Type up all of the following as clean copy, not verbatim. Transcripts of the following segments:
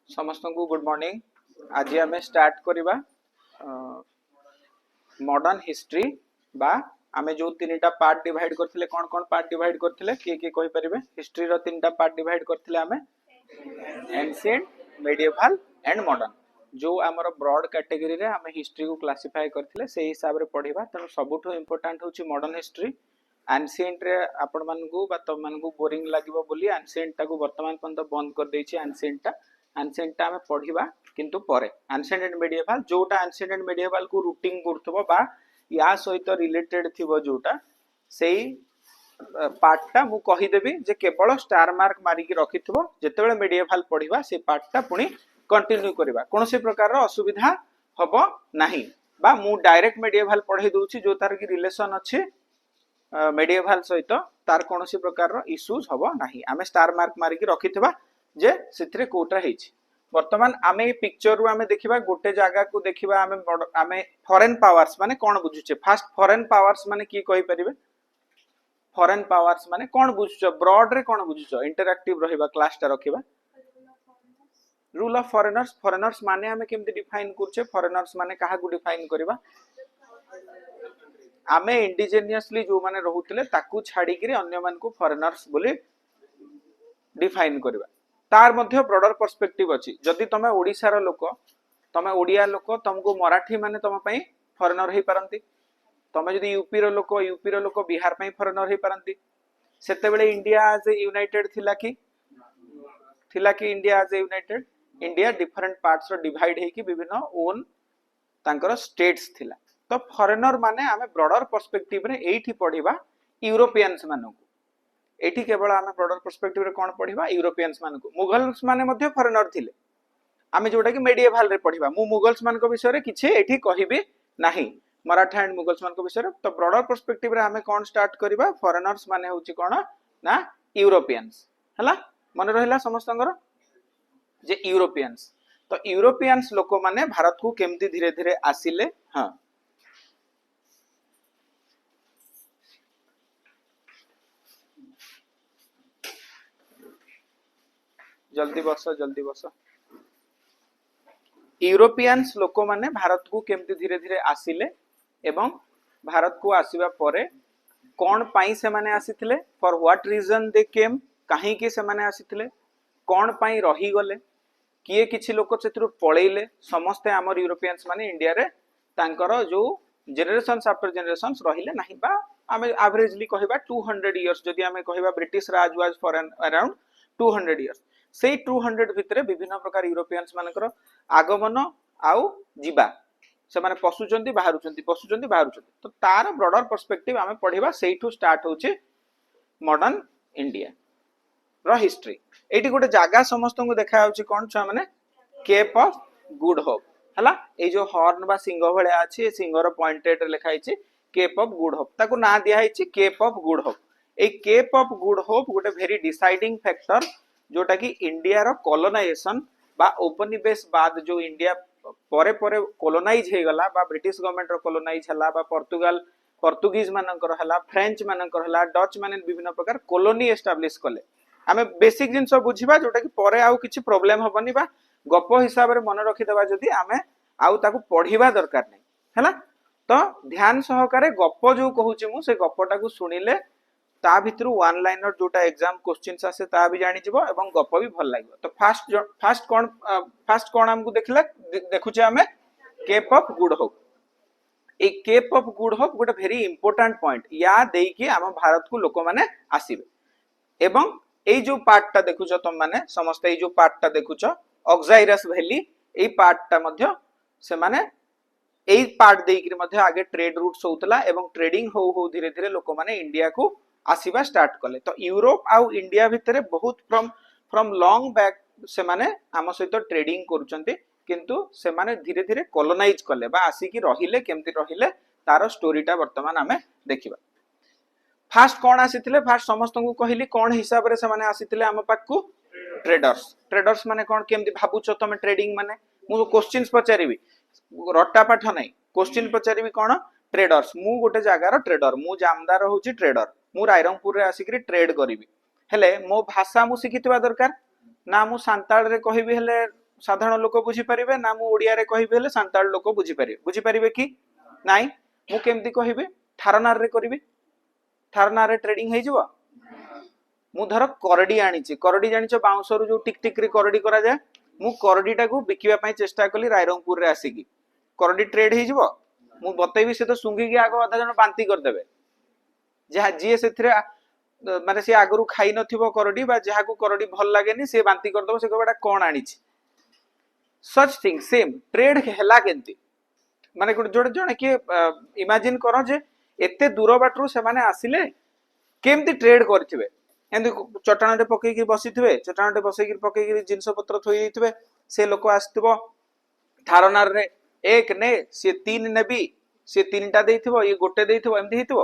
समस्त को good morning. आज आम स्टार्ट करवा मॉडर्न हिस्ट्री बा आमे जो तीनटा पार्ट डिवाइड करथिले कोन कोन पार्ट डिवाइड करथिले किए कहि परिबे? हिस्ट्री रो तीनटा पार्ट डिवाइड करथिले आमे एंशिएंट, मेडिएवल एंड मॉडर्न। जो आमर ब्रॉड कैटेगरी रे आमे हिस्ट्री को क्लासिफाई करथिले से हिसाब रे पढिबा। तनो सबुठो इंपोर्टेंट होची मॉडर्न हिस्ट्री। एंशिएंट रे आपण मानकू बा तम मानकू बोरिंग लागिबो बोली एंशिएंट ता को वर्तमान पर्यंत बंद कर देछि। एंशिएंट ता आमे पढिबा किंतु परे एंशिएंट एंड मेडिएवल जोटा एंशिएंट एंड मेडिएवल को रूटिंग करथबो बा या सहित रिलेटेड थिबो जोटा सेही पार्टटा मु कहि देबी जे केवल स्टार मार्क मारी की रखिथबो। जेतेबेले मेडिएवल पढिबा से पार्टटा पुनी कंटिन्यू करबा कोनोसी प्रकार रो असुविधा हबो नाही बा मु डायरेक्ट मेडिएवल पढै दोछि जो तार की रिलेशन अछि मेडिएवल सहित तार कोनोसी प्रकार रो इश्यूज हबो नाही। आमे स्टार मार्क मारी की रखिथबा जे सिथरे कोटा हेछि। वर्तमान आमे ए पिक्चर रु आमे देखिबा गोटे जागा को देखिबा आमे फॉरेन पावर्स माने कोन बुझुचे? फास्ट फॉरेन पावर्स माने की कहि परिबे? फॉरेन पावर्स माने कोन बुझुचो? ब्रॉड रे कोन बुझुचो? इंटरैक्टिव रहिबा क्लास ता रखिबा। Rule of foreigners. फॉरेनर्स माने आमे केमति डिफाइन करछे? फॉरेनर्स माने काहा को डिफाइन करबा? आमे इंडिजिनियसली जो माने रहुतले ताकू छाडी कि अन्य मान को फॉरेनर्स बोली डिफाइन करबा। तार मध्य ब्रॉडर पर्सपेक्टिव अछि। जदि तमे ओडिसा रो लोक, तमे ओडिया लोक, तुमको मराठी माने तम पई फॉरेनर हे परंती। तमे जदि यूपी रो लोक बिहार पई फॉरेनर हे परंती। सेते बेले इंडिया एज ए यूनाइटेड थिला कि India as a united? India different parts रो डिवाइड हे कि विभिन्न ओन तांकर स्टेट्स थिला। तो फॉरेनर माने आमे ब्रॉडर पर्सपेक्टिव रे एठी पढिबा यूरोपियंस मानको। एठी केवल आमे ब्रॉडर पर्सपेक्टिव रे कोन पढिबा? यूरोपियंस मानको। मुगल्स माने मध्ये फॉरेनर थिले। आमे जोटा कि मेडिएवल रे पढिबा। मु मुगल्स मानको विषय रे किछि एठी कहिबे नाही। मराठा एंड मुगल्स मानको विषय रे। तो ब्रॉडर पर्सपेक्टिव रे आमे कोन स्टार्ट करबा? फॉरेनर्स माने होछि कोन ना यूरोपियंस। हला मन रहला समस्तंगर जे यूरोपियंस। तो यूरोपियंस लोक माने भारत को केमती धीरे धीरे आसिले। हां जल्दी बस। यूरोपियंस लोक माने भारत को केमती धीरे धीरे आसिले एवं भारत को आसीबा परे कोन पाई से माने आसीथिले? फॉर व्हाट रीजन दे केम? काहे कि से माने आसीथिले? कोन पाई रही गले? किए किछि लोक सेतरु पळेइले? समस्त हमर यूरोपियंस माने इंडिया रे तांकर जो जनरेशंस आफ्टर जनरेशंस रहिले नाही बा आमे एवरेजली कहबा 200 इयर्स। जदि आमे कहबा British Raj was for around 200 years. से 200 भितरे विभिन्न प्रकार यूरोपियंस मानकर आगमन आउ जिबा से माने पसुचंती बाहरुचंती। तो तार ब्रॉडर पर्सपेक्टिव आमे पढिबा। सेइठु स्टार्ट होचे मॉडर्न इंडिया रो हिस्ट्री। एटी गोटे जागा समस्त को देखा होची कोन छ माने केप ऑफ गुड होप। हला ए जो हॉर्न बा सिंह भले अछि, सिंह रो पॉइंटेड लिखा हिची केप ऑफ गुड होप। ताको ना दिया हिची केप ऑफ गुड होप। ए केप ऑफ गुड होप गोटे वेरी डिसाइडिंग फैक्टर जोटा कि इंडिया रो कॉलोनाइजेशन बा उपनिवेश बाद जो इंडिया परे परे कॉलोनाइज हे गला बा ब्रिटिश गवर्नमेंट रो कॉलोनाइज हला बा पोर्तुगीज मानकर हला, फ्रेंच मानकर हला, डच माने विभिन्न प्रकार कॉलोनी एस्टैब्लिश कले। आमे बेसिक जिंस बुझिबा जोटा कि परे आउ किछि प्रॉब्लम हबनी बा गप हिसाब रे मन रखि देबा। जदि आमे आउ ताकू पढिबा दरकार नै हला। तो ध्यान सहकारे गप जो कहूची मु से गपटा को सुनिले ता भितरु वन लाइनर जोटा एग्जाम क्वेश्चंस आसे ता भी जानि जिवो एवं गप भी भल लागिवो। तो फास्ट कोन हमकु देखले देखुचे आमे केप ऑफ गुड होप। ए केप ऑफ गुड होप गोटे वेरी इंपोर्टेंट पॉइंट या देई कि हम भारत को लोक माने आसीबे। एवं ए जो पार्टटा देखुचो तुम माने समस्त ए जो पार्टटा देखुचो ऑक्साइरस वैली ए पार्टटा मध्य से माने ए पार्ट देई कि मध्य आगे ट्रेड रूट्स होतला एवं ट्रेडिंग हो धीरे धीरे लोक माने इंडिया को आसीबा स्टार्ट कले। तो यूरोप आउ इंडिया भितरे बहुत फ्रॉम लॉन्ग बैक से माने आम सहित ट्रेडिंग करूचंती किंतु से माने धीरे धीरे कॉलोनाइज कले बा आसिकी रहिले केमती रहिले तार स्टोरीटा वर्तमान आमे देखिबा। फास्ट कौन आसीथिले फास्ट समस्त को कहली कौन हिसाब रे से माने आसीथिले हम पाकू ट्रेडर्स। ट्रेडर्स माने कौन केमती भाबुचो तमे ट्रेडिंग माने मु क्वेश्चंस पचारिबी रट्टा पाठ नै क्वेश्चन पचारिबी कौन ट्रेडर्स मु गोटे जगार ट्रेडर मु जामदार होची ट्रेडर मु रायरंगपुर रे आसिकरी ट्रेड करिवि हेले मो भाषा मु सिखितबा दरकार ना मु सांताल रे कहिबी हेले साधारण लोक बुझी परिबे ना मु ओडिया रे कहिबी हेले सांताल लोक बुझी परिबे कि नाइ मु केमती कहिबी थारनार रे करिवि थारनार रे ट्रेडिंग हे जिवो मु धर करडी आनिची करडी जानिचो बाउंसरु जो टिक टिक रे करडी करा जाय मु करडीटा को बिकिबा पई चेष्टा कली रायरंगपुर रे आसीकी करडी ट्रेड हे जिवो मु बतेबी से तो सुंगी के आगो आधा जन बांती कर देबे जहा जी सेथरे माने से आगरु खाई नथिबो करडी बा जहा को करडी भल लागेनी से बांती कर दबो से कोबेटा कोन आनिची सच थिंग सेम ट्रेड हेला केंती माने जोड़े जने के इमेजिन करो जे एते दूर बाटरू से माने आसिले केमती ट्रेड करथिबे एंदी चटाणटे पकई की बसिथिबे चटाणटे बसई की पकई की जिंस पत्र थोई देथिबे से लोक आस्थिबो थारनार रे एक ने से तीन नेबी से तीनटा देथिबो ये गोटे देथिबो एमदी हेतिबो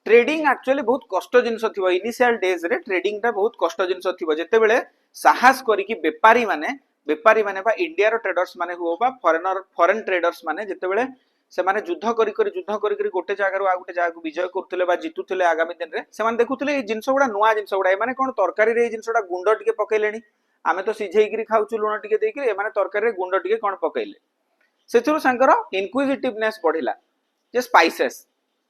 ट्रेडिंग एक्चुअली बहुत कष्ट जिंस थिबो इनिशियल डेज रे ट्रेडिंग टा बहुत कष्ट जिंस थिबो जेते बेले साहस करी की व्यापारी माने बा इंडिया रो ट्रेडर्स माने हुओ बा फॉरेन ट्रेडर्स माने जेते बेले से माने युद्ध करी गोटे जगह आ गोटे जगह विजय करथले बा जितुथले आगामी दिन रे से माने देखुथले ए जिंस गुडा नुवा जिंस गुडा ए माने कोन तरकारी रे जिंस गुडा गुंड टिके पकैलेनी आमे तो सिझेई करी खाउछु लुण टिके देई करी ए माने तरकारी रे गुंड टिके कोन पकैले सेथुरु संकर इनक्विजिटिवनेस बढ़िला जे स्पाइसेस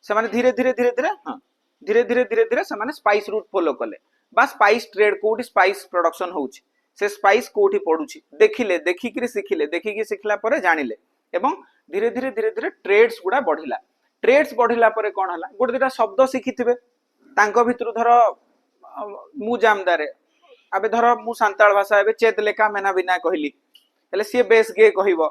से माने धीरे धीरे से माने स्पाइस रूट फॉलो कले बा स्पाइस ट्रेड कोठी स्पाइस प्रोडक्शन होउची से स्पाइस कोठी पडुची देखिले देखिकरी सिखिले देखिकी सिखला परे जानिले एवं धीरे धीरे ट्रेड्स गुडा बढ़िला ट्रेड्स बढ़िला परे कोन हला गोटे दिटा शब्द सिखिथिबे तांको भितरु धर मु जामदारे अबे धर मु सांताल भाषा एबे चेत लेखा मेना बिना कहली हेले सी बेस गे कहिबो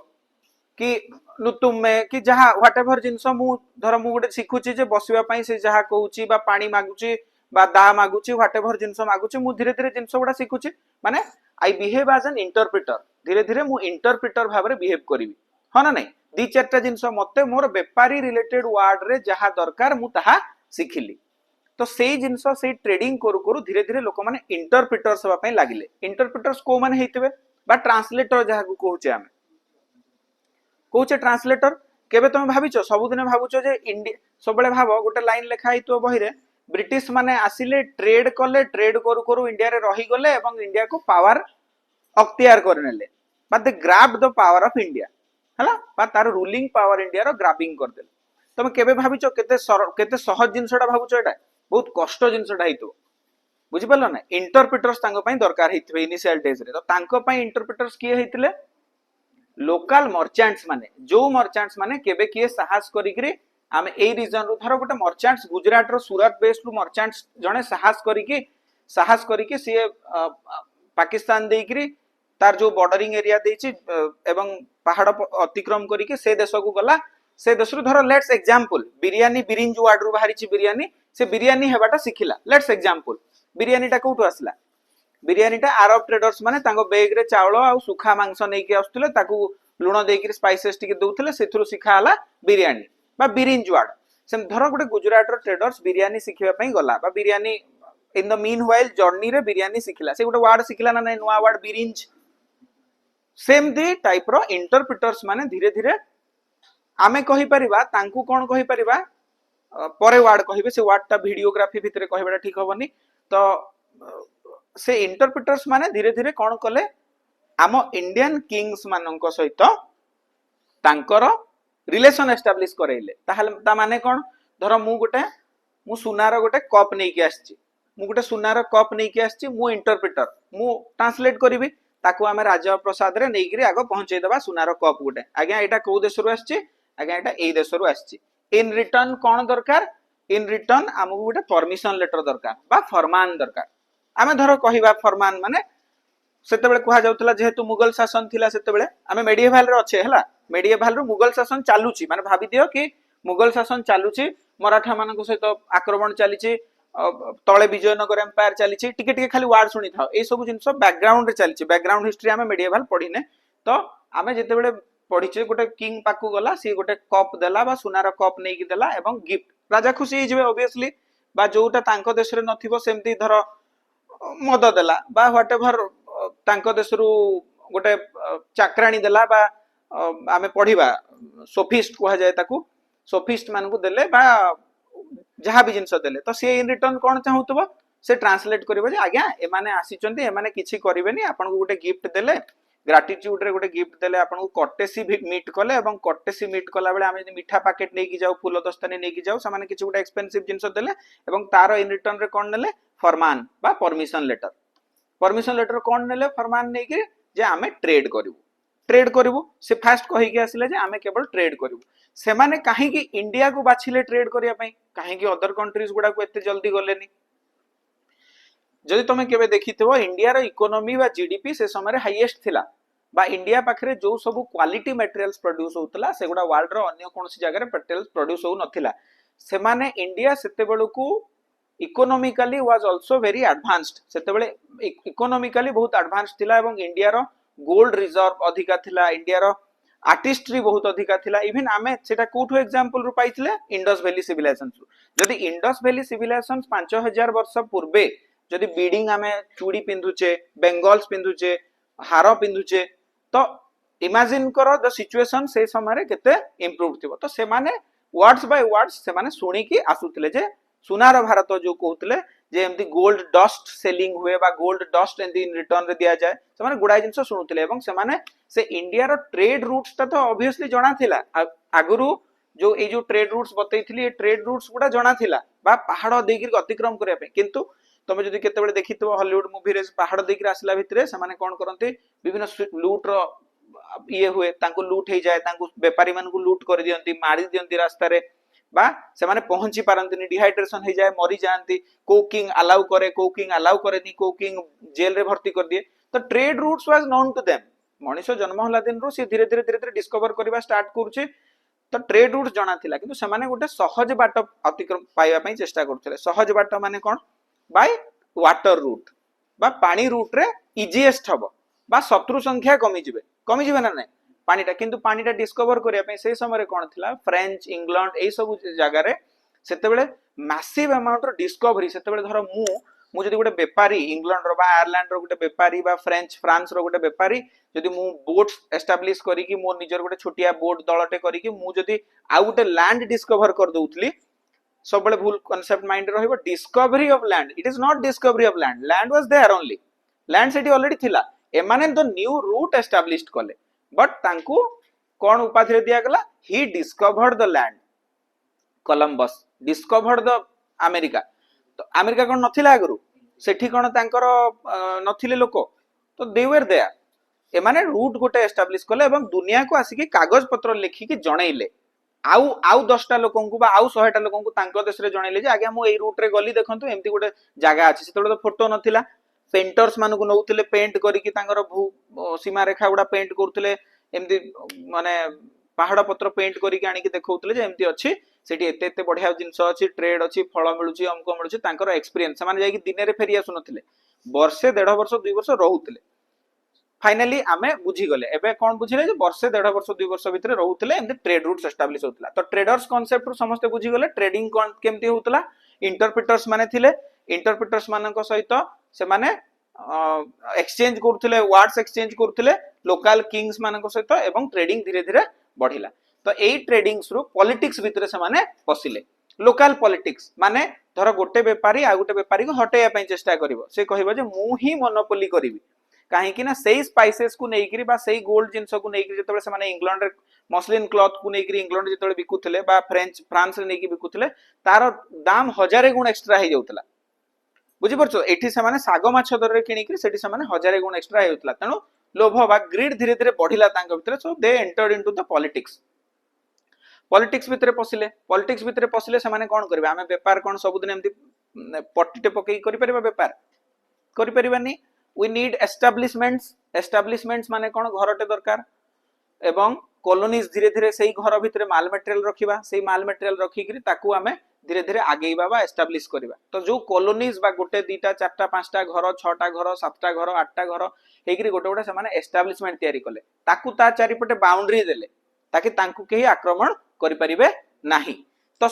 कि नुतुम में कि जहा व्हाटएवर जिंस मु धर मु गोटे सिखुची जे बसिबा पई से जहा कहूची बा पानी मागुची बा दा मागुची व्हाटएवर जिंस मागुची मु धीरे धीरे जिंस गुडा सिखुची माने I behave as an interpreter धीरे धीरे मु इंटरप्रेटर भाबरे बिहेव करिवि ह ना नै दी चारटा जिंस मते मोर व्यापारी रिलेटेड वर्ड रे जहा दरकार मु ताहा सिखिली तो सेई जिंस सेई ट्रेडिंग करू करू धीरे धीरे लोक माने इंटरप्रेटर्स होबा पई लागिले इंटरप्रेटर्स को माने हेतिबे बा ट्रांसलेटर जहा को कहूचे आमे कहूचे ट्रांसलेटर केबे तुम भाबिचो सबुदिने भाबुचो जे इंडिया सबले भाबो गोटे लाइन लेखा हितो बही रे ब्रिटिश माने आसिले ट्रेड कले ट्रेड करू करू इंडिया रे रही गले एवं इंडिया को पावर अख्तियार करनेले but they grab the power of India हला बा तार रूलिंग पावर इंडिया रो ग्रैबिंग कर देले तुम केबे भाबिचो केते सहज जिंसडा भाबुचो एटा बहुत कष्ट जिंसडा हितो बुझि परलो ना इंटरप्रेटर्स तांको पई दरकार हितबे इनिशियल डेज रे तो तांको पई इंटरप्रेटर्स किए हितले लोकल मर्चेंट्स माने जो मर्चेंट्स माने केबे किए साहस करिकरी आमे एई रीजन रो धरो गोटे मर्चेंट्स गुजरात रो सूरत बेस्ड रो मर्चेंट्स जने साहस करिके से पाकिस्तान देइकरी तार जो बॉर्डरिंग एरिया देछि एवं पहाड़ अतिक्रम करिके से देश को गला से देश रो धरो लेट्स एग्जांपल बिरयानी बिरिंज वार्ड रो बाहरिछि बिरयानी से बिरयानी हेबाटा सिखिला लेट्स एग्जांपल बिरयानीटा कोठो आसला बिरयानीटा अरब ट्रेडर्स माने तांको बैग रे चावल आ सुखा मांस नै के आस्तले ताकू लुण देइकरी स्पाइसेस टिके दउथले सेथुरु सिखा हला बिरयानी बा बिरिंज वार्ड से धरो गोटे गुजरात रो ट्रेडर्स बिरयानी सिखिबा पई गला बा biryani in the mean while journey रे बिरयानी सिखिला से गोटे वर्ड सिखिला ना नै नुवा वर्ड बिरिंज सेम दी टाइप रो इंटरप्रेटर्स माने धीरे धीरे आमे कहि परिबा तांकू कोन कहि परिबा परे वर्ड कहिबे से वर्डटा वीडियोग्राफी भितरे कहिबाटा ठीक होबनी तो से इंटरप्रेटर्स माने धीरे धीरे कोन कले आम इंडियन किंग्स माननक सहित तांकर रिलेशन एस्टाब्लिश करैले ता माने कोन धर मु सुनार गोटे कप नै के आछी मु गोटे सुनार कप नै के आछी मु इंटरप्रेटर मु ट्रांसलेट करिवि ताकू आमे राजा प्रसाद रे नै गिरी आगो पहुंचै देबा सुनार कप गोटे आज्ञा एटा को देश रो आछी आज्ञा एटा एई देश रो आछी इन रिटर्न कोन दरकार इन रिटर्न हमहु गोटे परमिशन लेटर दरकार बा फरमान दरकार आमे धरो कहिबा फरमान माने सेते बेले कुहा जाउतला जेहेतु मुगल शासन थिला सेते बेले आमे मेडिएवल रे अच्छे हला मेडिएवल रो मुगल शासन चालुची माने भाबी दियो कि मुगल शासन चालुची मराठा मानको सहित आक्रमण चलीची तले विजयनगर एम्पायर चली टिके टिके खाली वार्ड शुणी था ये सब जिनस बैकग्राउंड रे चली बैकग्राउंड हिस्ट्री आम मेडिएवल पढ़ीने तो आम जिते पढ़ीचे गोटे किंग पाकू गला सी गोटे कप देला बा सुनार कप नहीं देला एवं गिफ्ट राजा खुशी हो ऑब्वियसली बा जोटा तांको देश रे नथिबो सेमती धर मद देला बा व्हाट एवर तांको देश रु गोटे चाकराणी देला बा आमे पढ़िबा सोफिस्ट कहा जाए ताकू सोफिस्ट मानकू देले बा जहाँ भी जिनस देले तो सी इन रिटर्न कौन चाहूथबो से ट्रांसलेट करिवो जे आज्ञा एमाने आसीचंती एमाने किछि करिवेनी आपन को गोटे गिफ्ट देले ग्रेटिट्यूड रे गोटे गिफ्ट देले आपन को कर्टेसी मीट कले एवं कर्टेसी मीट कला बेले आमे मीठा पैकेट नेकी जाऊ फूल दस्तानी नेकी जाऊ सामाने किछि गोटे एक्सपेंसिव जिनस देले एवं तारो इन रिटर्न रे कोन नेले फरमान बा परमिशन लेटर कोन नेले फरमान नै कि जे आमे ट्रेड करिवु से फास्ट कहि के आसिले जे आमे केवल ट्रेड करिवु से माने काहे कि इंडिया को बाछिले ट्रेड करिया पई काहे कि अदर कंट्रीज गुडा को एते जल्दी गलेनी जदि तुम केबे देखिथिबो इंडिया रो इकोनॉमी बा जीडीपी से समय रे हाईएस्ट थिला बा इंडिया पाखरे जो सब क्वालिटी मटेरियल्स प्रोड्यूस होतला सेगुडा वर्ल्ड रो अन्य कोनसी जगह रे मटेरियल्स प्रोड्यूस हो नथिला से माने इंडिया सेते बेलु को economically was also very advanced सेते बेले इकोनॉमिकली बहुत एडवांस्ड थिला एवं इंडिया रो गोल्ड रिजर्व अधिका थिला इंडिया रो आर्टिस्ट्री बहुत अधिका थिला इवन आमे सेटा कोठो एग्जांपल रु पाइथिले इंडस वैली सिविलाइजेशन जदि इंडस वैली सिविलाइजेशन 5000 वर्ष पूर्वे जदि बीडिंग आमे चूड़ी पिंधुचे बेंगल्स पिंधुचे हार पिंधुचे तो इमेजिन करो द सिचुएशन से समय रे केते इंप्रूव थिबो तो से माने वर्ड्स बाय वर्ड्स से माने सुनी की आसुतले जे सुनार भारत जो कहउतले जे एमती गोल्ड डस्ट सेलिंग हुए बा gold dust and in return रे दिया जाए से माने गुडाई जिंस सुनुतले एवं से माने से इंडिया रो ट्रेड रूट्स ता तो ऑब्वियसली जणा थिला आगुरु जो ए जो ट्रेड रूट्स बतैथिली ए ट्रेड रूट्स गुडा जणा थिला बा पहाड़ देगिर अतिक्रम करिया पे किंतु तुम जदि केते बेले देखितो हॉलीवुड मूवी रे पहाड़ देगिर आसला भितरे से माने कोन करंती विभिन्न लूट रो ये हुए तांको लूट हे जाए तांको व्यापारी मान को लूट कर दियंती मारी दियंती रास्ता रे बा से माने पहुंची पारंती डिहाइड्रेशन हे जाए मरी जांती कोकिंग अलाउ करे नी कोकिंग जेल रे भर्ती कर दिए तो trade routes was known to them मनीष जन्म होला दिन रो से धीरे धीरे डिस्कवर करबा स्टार्ट करूचे तो ट्रेड रूट जणा थिला किंतु से माने गोटे सहज बाट अतिक्रम पाइबा पई चेष्टा करथले सहज बाट माने कोन बाय वाटर रूट बा पानी रूट रे इजीएस्ट हबो बा शत्रु संख्या कमी जिवे ना नै पानीटा किंतु पानीटा डिस्कवर करिया पे से समय रे कोन थिला फ्रेंच इंग्लैंड ए सब जगह रे सेते बेले मैसिव अमाउंट रो डिस्कवरी सेते बेले धर मु जदि गोटे व्यापारी इंग्लैंड रो बा आयरलैंड रो गोटे व्यापारी बा फ्रांस रो गोटे व्यापारी जदि मु बोट एस्टैब्लिश करी कि मो निजर गोटे छोटिया बोट दलटे करी कि मु जदि आ गोटे लैंड डिस्कवर कर दउतली सब बेले भूल कांसेप्ट माइंड रहइबो discovery of land it is not discovery of land was there only land सेठी ऑलरेडी थिला एमाने द न्यू रूट एस्टैब्लिश्ड कले बट तांको कोन उपाधि रे दिया गला he discovered the land Columbus discovered the America तो अमेरिका कोन नथिला आगरु सेठी कोन तांकर नथिले लोक तो दे वर देयर एमाने रूट गोटे एस्टैब्लिश कले एवं दुनिया को आसी के कागज पत्र लिखि के जणैले आउ 10टा लोकन को बा आउ 100टा लोकन को तांको देश रे जणैले जे आगे मो ए रूट रे गली देखंतु एम्ति गोटे जागा अछि सेतोड तो फोटो नथिला पेंटर्स मान को नौतले पेंट करिकि तांकर भू सीमा रेखा गुडा पेंट करथले एम्ति माने पहाड़ पत्र पेंट करिकि आनी के देखौतले जे एम्ति अछि सेठी एते एते बढ़िया जिंस अछि ट्रेड अछि फळ मिलुछि हमको मिलुछि तांकर एक्सपीरियंस माने जाई कि दिने रे फेरी आसु नथिले वर्षे 1.5 वर्ष 2 वर्ष रहउतले फाइनली आमे बुझी गले एबे कोन बुझिले जे वर्षे 1.5 वर्ष 2 वर्ष भितरे रहउतले एम्ति ट्रेड रूट्स एस्टैब्लिश होतला तो ट्रेडर्स कांसेप्ट रु समस्त बुझी गले ट्रेडिंग कोन केमति होतला इंटरप्रेटर्स माने थिले इंटरप्रेटर्स मानक सहित से माने एक्सचेंज करथले वर्ड्स एक्सचेंज करथले लोकल किंग्स मानक सहित एवं ट्रेडिंग धीरे धीरे बढ़िला तो एई ट्रेडिंग्स रु पॉलिटिक्स भितरे से माने पसिले लोकल पॉलिटिक्स माने धर गोटे व्यापारी आ गोटे व्यापारी को हटेया पई चेष्टा करिवो से कहिबो जे मु ही मोनोपोली करिवि काहे कि ना सेई स्पाइसेस को नेइकरी बा सेई गोल्ड जिंस को नेइकरी जतबे से माने इंग्लैंड रे मस्लिन क्लॉथ को नेइकरी इंग्लैंड जतबे बिकुथले बा फ्रांस रे नेइकी बिकुथले तार दाम 1000 गुण एक्स्ट्रा हे जाउतला बुझी परछो एठी से माने सागो माछ दर रे किनिकरी सेठी से माने 1000 गुण एक्स्ट्रा हे जाउतला तणो लोभ बा ग्रीड धीरे धीरे बढ़िला तांग भितरे so they entered into the politics भितरे पसिले से माने कोन करबे हमें व्यापार कोन सब दिन एम्ति पट्टीटे पकई करि परबा व्यापार करि परबानी we need establishments माने कोन घरटे दरकार एवं कॉलोनीज धीरे धीरे सेही घर भितरे माल मटेरियल रखिबा सेही माल मटेरियल रखी करी ताकू हमें धीरे धीरे आगेइबा बा एस्टाब्लिश करबा तो जो कॉलोनीज बा गोटे दीटा चारटा पांचटा घर छटा घर सातटा घर आठटा घर हेकरी गोटे गोटे से एस्टाब्लिशमेंट तैयारी कले ताकू ता चारिपटे बाउंड्री देले ताकि तांकू केही आक्रमण करि परिबे नाही तो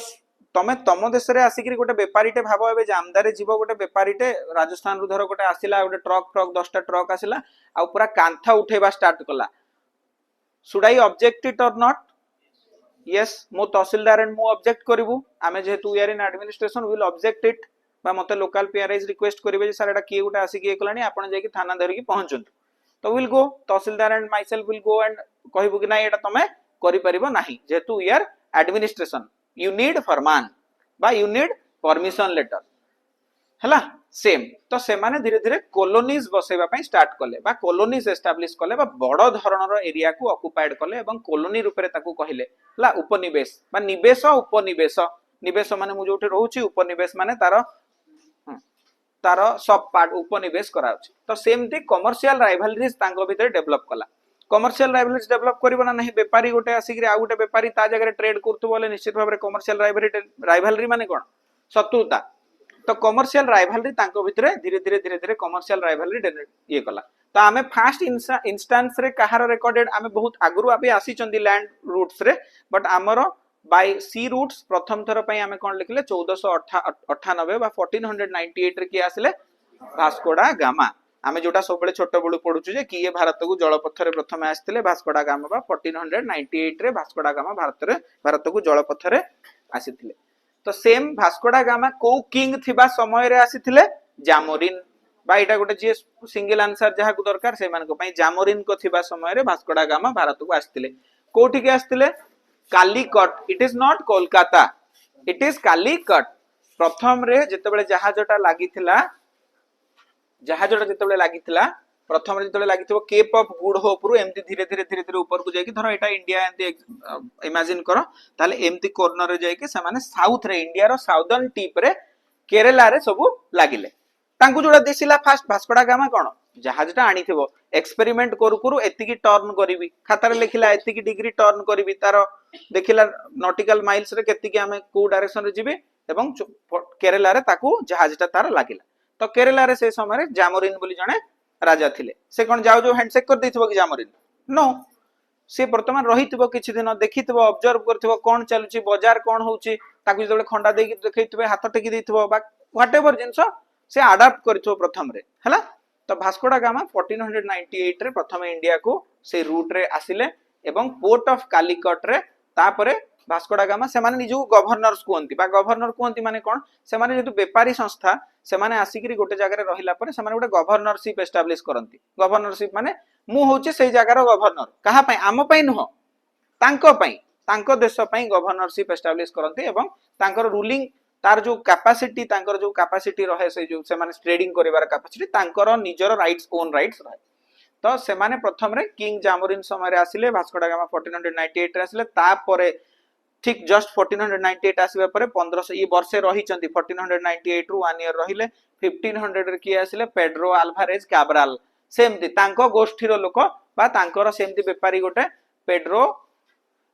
तमे तम देश रे आसिकरी गोटे बेपारीटे भाबो एबे जामदारे जीव गोटे बेपारीटे राजस्थान रु धर गोटे आसिला गोटे ट्रक ट्रक 10टा ट्रक आसिला आ पूरा कांथा उठेबा स्टार्ट कला should I object it or not yes मो तहसीलदार एंड मो ऑब्जेक्ट करिवु आमे जेहेतु we are in administration will object it बा मते लोकल पीआरआईज रिक्वेस्ट करिवे जे सर एटा किए गोटे आसी किए कलानी आपण जाई कि थाना धरि कि पहुंचंतु तो will go tehsildar and myself will go and कहबु कि ना एटा तमे करि परिबो नाही जेहेतु we are administration you need फरमान बा यू नीड परमिशन लेटर हला सेम तो से माने धीरे धीरे कॉलोनीज बसेबा पई स्टार्ट कले बा कॉलोनीज एस्टैब्लिश कले बा बड़ धरणर एरिया को ऑक्युपाइड कले एवं कॉलोनी रूप रे ताकू कहिले हला उपनिवेश बा निवेश उपनिवेश निवेश माने मु जोटे रहउची उपनिवेश माने तार सब पार्ट उपनिवेश कराउची तो सेमती कमर्शियल राइवलरीज तांको भीतर डेवलप कला कमर्शियल राइवलरीज डेवलप करिवो ना नहीं व्यापारी गोटे आसिकरी आ गोटे व्यापारी ता जगह ट्रेड करतु बोले निश्चित भाबरे कमर्शियल राइवलरी माने कोन शत्रुता तो कमर्शियल राइवलरी तांको भितरे धीरे धीरे कमर्शियल राइवलरी ये कला तो आमे फर्स्ट इंस्टेंस रे कहार रिकॉर्डेड आमे बहुत आगरु आबे आसी चंदी लैंड रूट्स रे बट हमरो बाय सी रूट्स प्रथम थर पई आमे कोन लिखले 1498 बा 1498 रे की आसले भास्को डा गामा आमे जोटा सब बेले छोट बळु पढुछु जे किए भारत को जलपथ रे प्रथम आस्थिले भास्को डा गामा बा 1498 रे भास्को डा गामा भारत को जलपथ रे आसीथिले तो सेम भास्को डा गामा को किंग थिबा समय रे आसीथिले जामोरिन बा एटा गोटे जे सिंगल आंसर जहा को दरकार से मान को पई जामोरिन को थिबा समय रे भास्को डा गामा भारत को आस्थिले कोठी के आस्थिले Calicut it is not Kolkata it is Calicut प्रथम रे जेतेबेले जहाजटा लागिथिला जहाजटा जेतेबेले लागिथिला प्रथम रे जेतेबेले लागिथिबो केप ऑफ गुड होप रु एमती धीरे धीरे ऊपर को जाय कि धरो एटा इंडिया एमती इमेजिन करो ताले एमती कॉर्नर रे जाय कि से माने साउथ रे इंडिया रो साउदर्न टिप रे केरला रे सब लागिले तांकु जोडा दिसिला फास्ट भास्को डा गामा कोन जहाजटा आनिथिबो एक्सपेरिमेंट करू करू एतिकी टर्न करिवि खाता रे लिखिला एतिकी डिग्री टर्न करिवि तारो देखिला नॉटिकल माइल्स रे केतिकी हमें को डायरेक्शन रे जिबे एवं केरला रे ताकू जहाजटा तार लागिला तो केरला रे से समय रे जामोरिन बोली जणे राजा थिले से कोन जाउ जो हैंडशेक कर दैथिबो कि जामोरिन नो से वर्तमान रहिथिबो किछि दिन देखिथिबो ऑब्जर्व करथिबो कोन चलुची बाजार कोन होउची ताकू जदे खंडा देकी देखैथिबो हाथ टेकी दैथिबो बा व्हाटएवर जिंस से अडॉप्ट करथिबो प्रथम रे हला तो भास्को डा गामा 1498 रे प्रथम इंडिया को से रूट रे आसिले एवं पोर्ट ऑफ कालीकट रे तापरे भास्को डा गामा से माने निजु गवर्नर्स कोंती बा गवर्नर कोंती माने कोन से माने जेतु व्यापारी संस्था से माने आसिकरी गोटे जगह रे रहिला परे से माने गोटे गवर्नरशिप एस्टैब्लिश करंती गवर्नरशिप माने मु होचे सेई जगह रो गवर्नर कहा पई आम पई नुह तांको पई तांको देश पई गवर्नरशिप एस्टैब्लिश करंती एवं तांकर रूलिंग तार जो कैपेसिटी रहे से जो से माने ट्रेडिंग करिवार कैपेसिटी तांकर निजर राइट्स ओन राइट्स रहे तो से माने प्रथम रे किंग जामोरिन समय रे आसिले भास्को डा गामा 1498 रे आसिले ता परे ठीक जस्ट 1498 आसीबा परे 1500 ई वर्षे रही चंती 1498 रु 1 ईयर रहिले 1500 रे की आसिले पेड्रो अल्वारेज कैब्राल सेमती तांको गोष्ठी रो लोक बा तांकर सेमती व्यापारी गोटे पेड्रो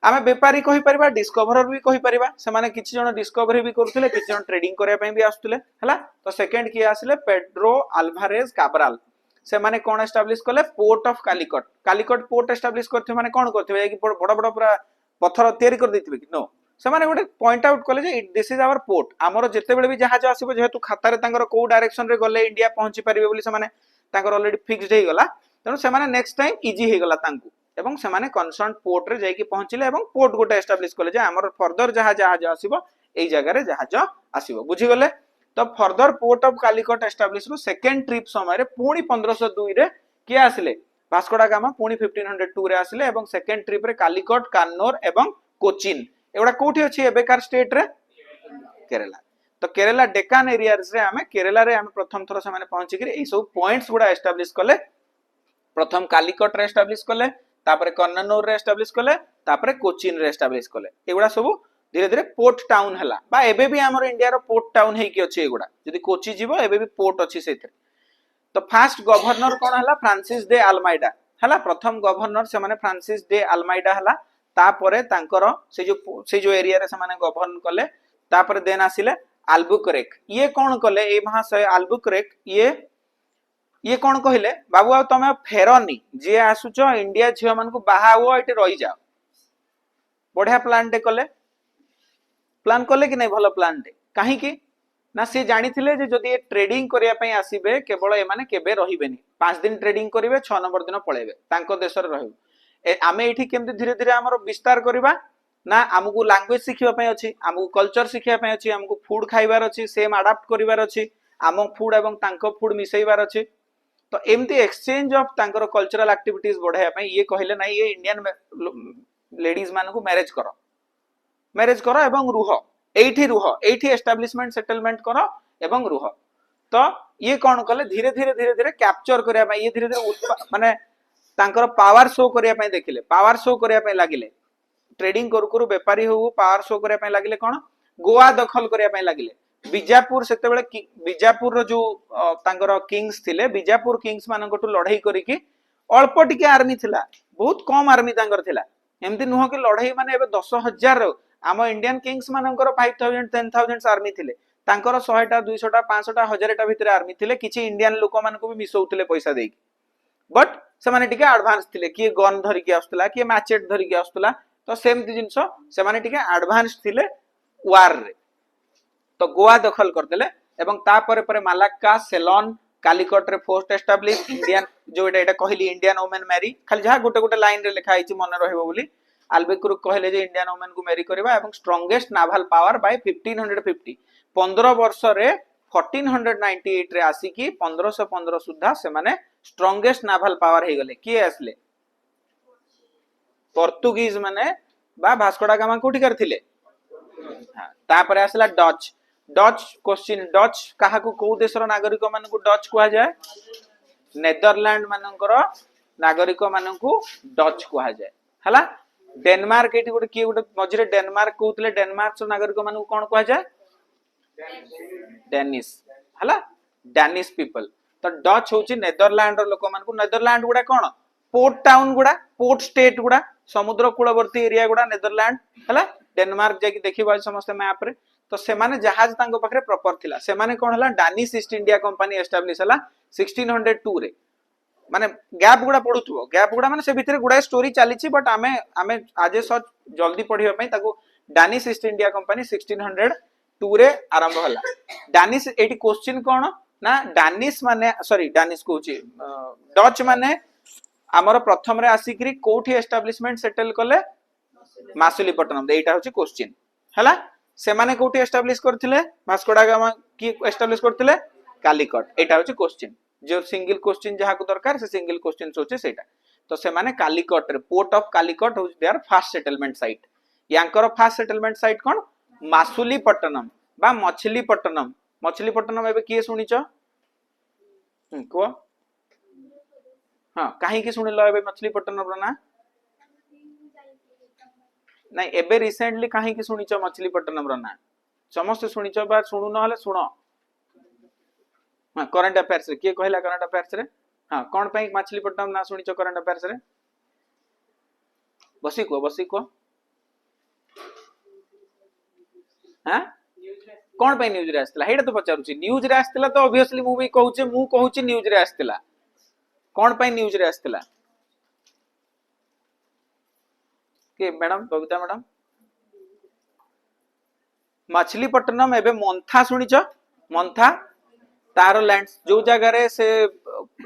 आमे व्यापारी कहि परबा डिस्कवरर भी कहि परबा से माने किछि जण डिस्कवरी भी करथिले किछि जण ट्रेडिंग करे पई भी आस्तुले हला तो सेकंड की आसिले पेड्रो अल्वारेज कैब्राल से माने कोन एस्टैब्लिश करले port of Calicut port establish करथे माने कोन करथे कि बड़ बड़ पूरा पत्थर तयारी कर दैथिबे कि नो से माने गोटे पॉइंट आउट कले जे दिस इज आवर पोर्ट हमरो जते बेले भी जहाज आसीबो जेहेतु खाता रे तांगर को डायरेक्शन रे गले इंडिया पहुंची परिबे बोली से माने तांगर ऑलरेडी फिक्स्ड हे गला तनो से माने नेक्स्ट टाइम इजी हे गला तांकू एवं से माने कंसर्न पोर्ट रे जाई कि पहुंचिले एवं पोर्ट गोटे एस्टैब्लिश कले जे हमर फर्दर जहाज आसीबो एई जगह रे जहाज आसीबो बुझी गले तो further port of Calicut establish रो सेकंड ट्रिप समय रे पुणी 1502 रे के आसिले भास्को डा गामा पुणी 1502 रे आसिले एवं सेकंड ट्रिप रे कालीकट कान्नौर एवं कोचिन एवडा कोठी अछि एबेकार स्टेट रे केरला तो केरला डेकान एरियाज रे हमें केरला रे हम प्रथम थरो से माने पहुंची कि एई सब पॉइंट्स गुडा एस्टैब्लिश कले प्रथम कालीकट रे एस्टैब्लिश कले तापरे कन्नौर रे एस्टैब्लिश कले तापरे कोचिन रे एस्टैब्लिश कले एगुडा सब धीरे धीरे पोर्ट टाउन हला बा एबे भी हमर इंडिया रो पोर्ट टाउन हे कि अछि एगुडा जदी कोची जीवो एबे भी पोर्ट अछि सेथरे तो फास्ट गवर्नर कोन हला फ्रांसिस डे अल्माइडा हला प्रथम गवर्नर से माने फ्रांसिस डे अल्माइडा हला तापरे तांकर से जो एरिया रे से माने गवर्न कले तापर देन आसिले अल्बुकरेक। ये कौन कले ए महाशय अल्बुकरेक ये कौन कहले बाबू आ तमे फेरनी जे आसुच इंडिया झियो मन को बाहा हुआ एटे रही जाओ। बढ़िया प्लान टे कले कि नहीं भलो प्लान टे कहीं की ना सी जानी थिले जे जदी ट्रेडिंग करिया पई आसीबे केवल ए माने केबे रहिबेनी 5 दिन ट्रेडिंग करिवे 6 नंबर दिन पळेबे तांको देश रे रहिबे। आमे एठी केमति धीरे धीरे हमर विस्तार करिबा ना हमकु लैंग्वेज सिखिबा पई अछि हमकु कल्चर सिखिबा पई अछि हमकु फूड खाइबार अछि सेम अडाप्ट करिवार अछि आम फूड एवं तांको फूड मिसैबार अछि। तो एमती एक्सचेंज ऑफ तांकर कल्चरल एक्टिविटीज बढ़ाया पई ये कहले नाही ये इंडियन लेडीज मान को मैरिज करो एवं रुह एठी एस्टैब्लिशमेंट सेटलमेंट करो एवं रुह। तो ये कौन कले धीरे धीरे कैप्चर करिया पई ये धीरे धीरे माने तांकर पावर शो करिया पई देखिले पावर शो करिया पई लागिले ट्रेडिंग करू व्यापारी हो पावर शो करिया पई लागिले कौन गोवा दखल करिया पई लागिले। बीजापुर सेते बेले बीजापुर रो जो तांकर किंग्स थिले बीजापुर किंग्स मानकटू लड़ाई करिकि अल्प टिके आर्मी थिला बहुत कम आर्मी तांकर थिला एमती नुह कि लड़ाई माने एबे 10,000 आम इंडियन किंग्स मानकर 5,000 10,000 आर्मी थिले तांकर 100टा 200टा 500टा 1000टा भितर आर्मी थिले किछि इंडियन लोक मानको भी मिसौथिले पैसा देकी बट से माने टिके एडवांस थिले कि गन धरि के आस्तला कि मैचेट धरि के आस्तला। तो सेमती जिंस से माने टिके एडवांस थिले वार रे। तो गोवा दखल करदेले एवं ता परे परे मालाक्का सेलोन कालिकट रे फोर्ट एस्टैब्लिश इंडियन जो एटा कहली इंडियन वुमेन मैरी खाली जहा गोटे गोटे लाइन रे लिखा आइछि मन रहइबो बोली अल्बुकरेक कहले जे इंडियन वुमेन को मैरी करबा एवं स्ट्रांगेस्ट नावल पावर बाय 1550 15 वर्ष रे 1498 रे आसी कि 1515 सुधा से माने स्ट्रांगेस्ट नावल पावर हे गले किए आसले पोर्तुगीज माने बा भास्कोडा गामा कोठी करथिले। हां तापर आसला डच क्वेश्चन डच काहा को को देशर नागरिक मान को डच कुआ जाय नेदरलैंड मानकर नागरिक मान को डच कुआ जाय हला। डेनमार्क एटी गोटे किए गोटे मझिरे डेनमार्क कहउतले डेनमार्क सो नागरिक मान को कोन कुआ जाय डेनिश हला डेनिश पीपल। तो डच होची नेदरलैंड रो लोक मान को नेदरलैंड गुडा कोन पोर्ट टाउन गुडा पोर्ट स्टेट गुडा समुद्र कूलवर्ती एरिया गुडा नेदरलैंड हला। डेनमार्क जाकी देखिबा समस्त मैप रे तो से माने जहाज तांको पाखरे प्रॉपर थिला से माने कोन हला Danish east India company establish हला 1602 रे माने गैप गुडा पडुथबो गैप गुडा माने से भितरे गुडा स्टोरी चलीची बट आमे आज सच जल्दी पढिबा पई ताको डानिश ईस्ट इंडिया कंपनी 1602 रे आरंभ हला। डानिश एटी क्वेश्चन कोन ना डानिश माने सॉरी डानिश कहूची डच माने हमर प्रथम रे आसीकरी कोठी एस्टैब्लिशमेंट सेटल कले मासुलीपट्टनम एटा होची क्वेश्चन हला। से माने कोठी एस्टैब्लिश करथिले भास्कोडा गामा की एस्टैब्लिश करथिले कालीकट एटा होची क्वेश्चन जो सिंगल क्वेश्चन जहा को दरकार से सिंगल क्वेश्चन सोचे सेटा। तो से माने कालीकट रे port of Calicut whose there first settlement site यांकर फर्स्ट सेटलमेंट साइट कोन मासुलीपट्टनम बा मछलीपट्टनम एबे किए सुनिचो को हां काहे की सुनिलो एबे मछलीपट्टनम रो ना नहीं एबे रिसेंटली काहे की सुनिचो मछलीपट्टनम रो ना समस्त सुनिचो बा सुनु न हले सुनो। हां करंट अफेयर्स रे के कहला करंट अफेयर्स रे हां कोन पई मछलीपट्टनम ना सुनिचो करंट अफेयर्स रे बसी को हां कोन पई न्यूज रे आस्तला हेडा तो पचारुची न्यूज रे आस्तला तो ऑब्वियसली मु भी कहूची न्यूज रे आस्तला कोन पई न्यूज रे आस्तला के मैडम बबीता मैडम मछलीपट्टनम एबे मंथा सुनिचो मंथा तार लैंड जो जगह रे से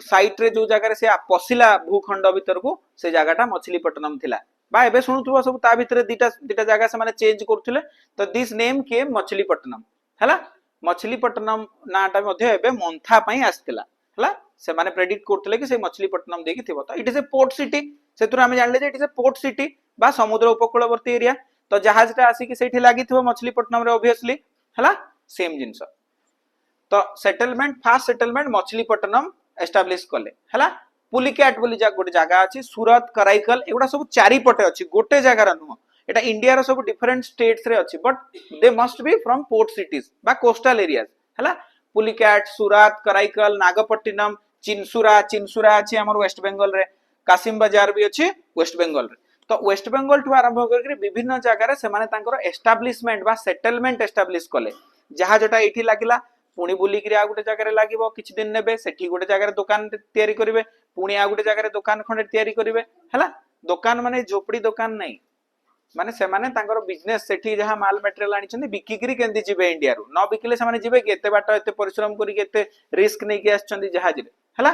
साइट रे जो जगह रे से पसिला भूखंड भीतर को से जगहटा मछलीपट्टनम थिला बा एबे सुनुथबो सब ता भीतर दीटा जगह से माने चेंज करथिले। तो दिस नेम के मछलीपट्टनम हला मछलीपट्टनम नाटा मध्ये एबे मंथा पई आस्तिला हला से माने प्रेडिक्ट करथिले कि से मछलीपट्टनम देकी थिबो। तो it is a port city सेतुर हम जानले जे it is a port city बा समुद्र उपकूलवर्ती एरिया। तो जहाजटा आसी कि सेठी लागि थिबो मछलीपट्टनम रे ऑब्वियसली हला सेम जिंस। तो settlement first settlement Machilipatnam establish कले हला। पुलिकैट बोली गोटे जगह अछि सूरत कराईकल एगुडा सब चारि पटे अछि गोटे जगह रा नुह एटा इंडिया रो सब डिफरेंट स्टेट्स रे अछि but they must be from port cities बा कोस्टल एरियाज हला। पुलिकैट सूरत कराईकल नागपट्टिनम चिंसुरा अछि हमर वेस्ट बंगाल रे कासिम बाजार भी अछि वेस्ट बंगाल रे। तो वेस्ट बेंगल ठू आरंभ करके विभिन्न जगह से माने तांकर एस्टाब्लिशमेंट बा सेटलमेंट एस्टाब्लिश कले जहाँ जोटा एठी लागिला पुणी बुलिक आ गोटे जगह लागिबो किछि दिन नेबे सेठी गोटे जगह दुकान तयारी करिवे पुणी आ गोटे जगह दुकान खंडे तयारी करिवे हला दुकान माने झोपड़ी दुकान नहीं माने से माने तांकर बिजनेस सेठी जहाँ माल मटेरियल आनिछन्ती बिकिकरी केंदी जिवे इंडिया रु न बिकिले से माने जिवे कि एते बाट एते परिश्रम करी के एते रिस्क नै के आछन्ती जहाज रे हला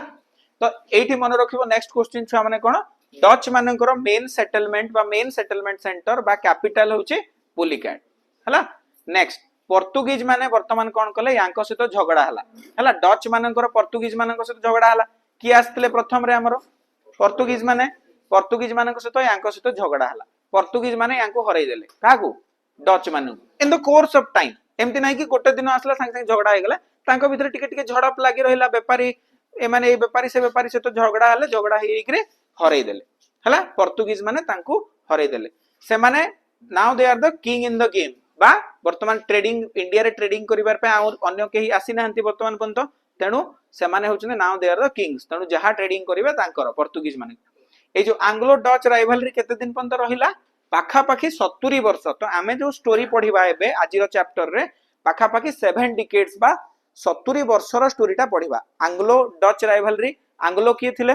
तो एठी मन रखिबो नेक्स्ट क्वेश्चन छुआ माने कोन डच मानकर मेन सेटलमेंट बा मेन सेटलमेंट सेंटर बा कैपिटल होचे पुलिकैट हला नेक्स्ट पोर्तुगीज माने वर्तमान कोन कले यांको सहित झगड़ा हला हला डच मानकर पोर्तुगीज मानक सहित झगड़ा हला कि आस्तले प्रथम रे हमरो पोर्तुगीज माने सहित यांको सहित झगड़ा हला पोर्तुगीज माने यांको हराई देले काकू डच माने in the course of time एमति नै कि गोटे दिन आसला संग संग झगड़ा हो गेला तांको भीतर टिके टिके झड़प लागि रहिला व्यापारी ए माने ए व्यापारी से झगड़ा हले झगड़ा हेई कि हराई देले हला पोर्तुगीज माने तांको हराई देले से माने now they are the king in the game बा वर्तमान ट्रेडिंग इंडिया रे ट्रेडिंग करिवार पे अन्य केही आसी नाहंती वर्तमान पंत तेनु से माने होचने now they are the kings तेनु जहा ट्रेडिंग करिवे तांकर पोर्तुगीज माने ए जो एंग्लो डच राइवलरी केते दिन पंत रहिला पाखा पाखी 70 वर्ष तो आमे जो स्टोरी पढिबा एबे आजिरो चैप्टर रे पाखा पाखी 7 डिकेड्स बा 70 वर्षर स्टोरीटा पढिबा एंग्लो डच राइवलरी एंग्लो किए थिले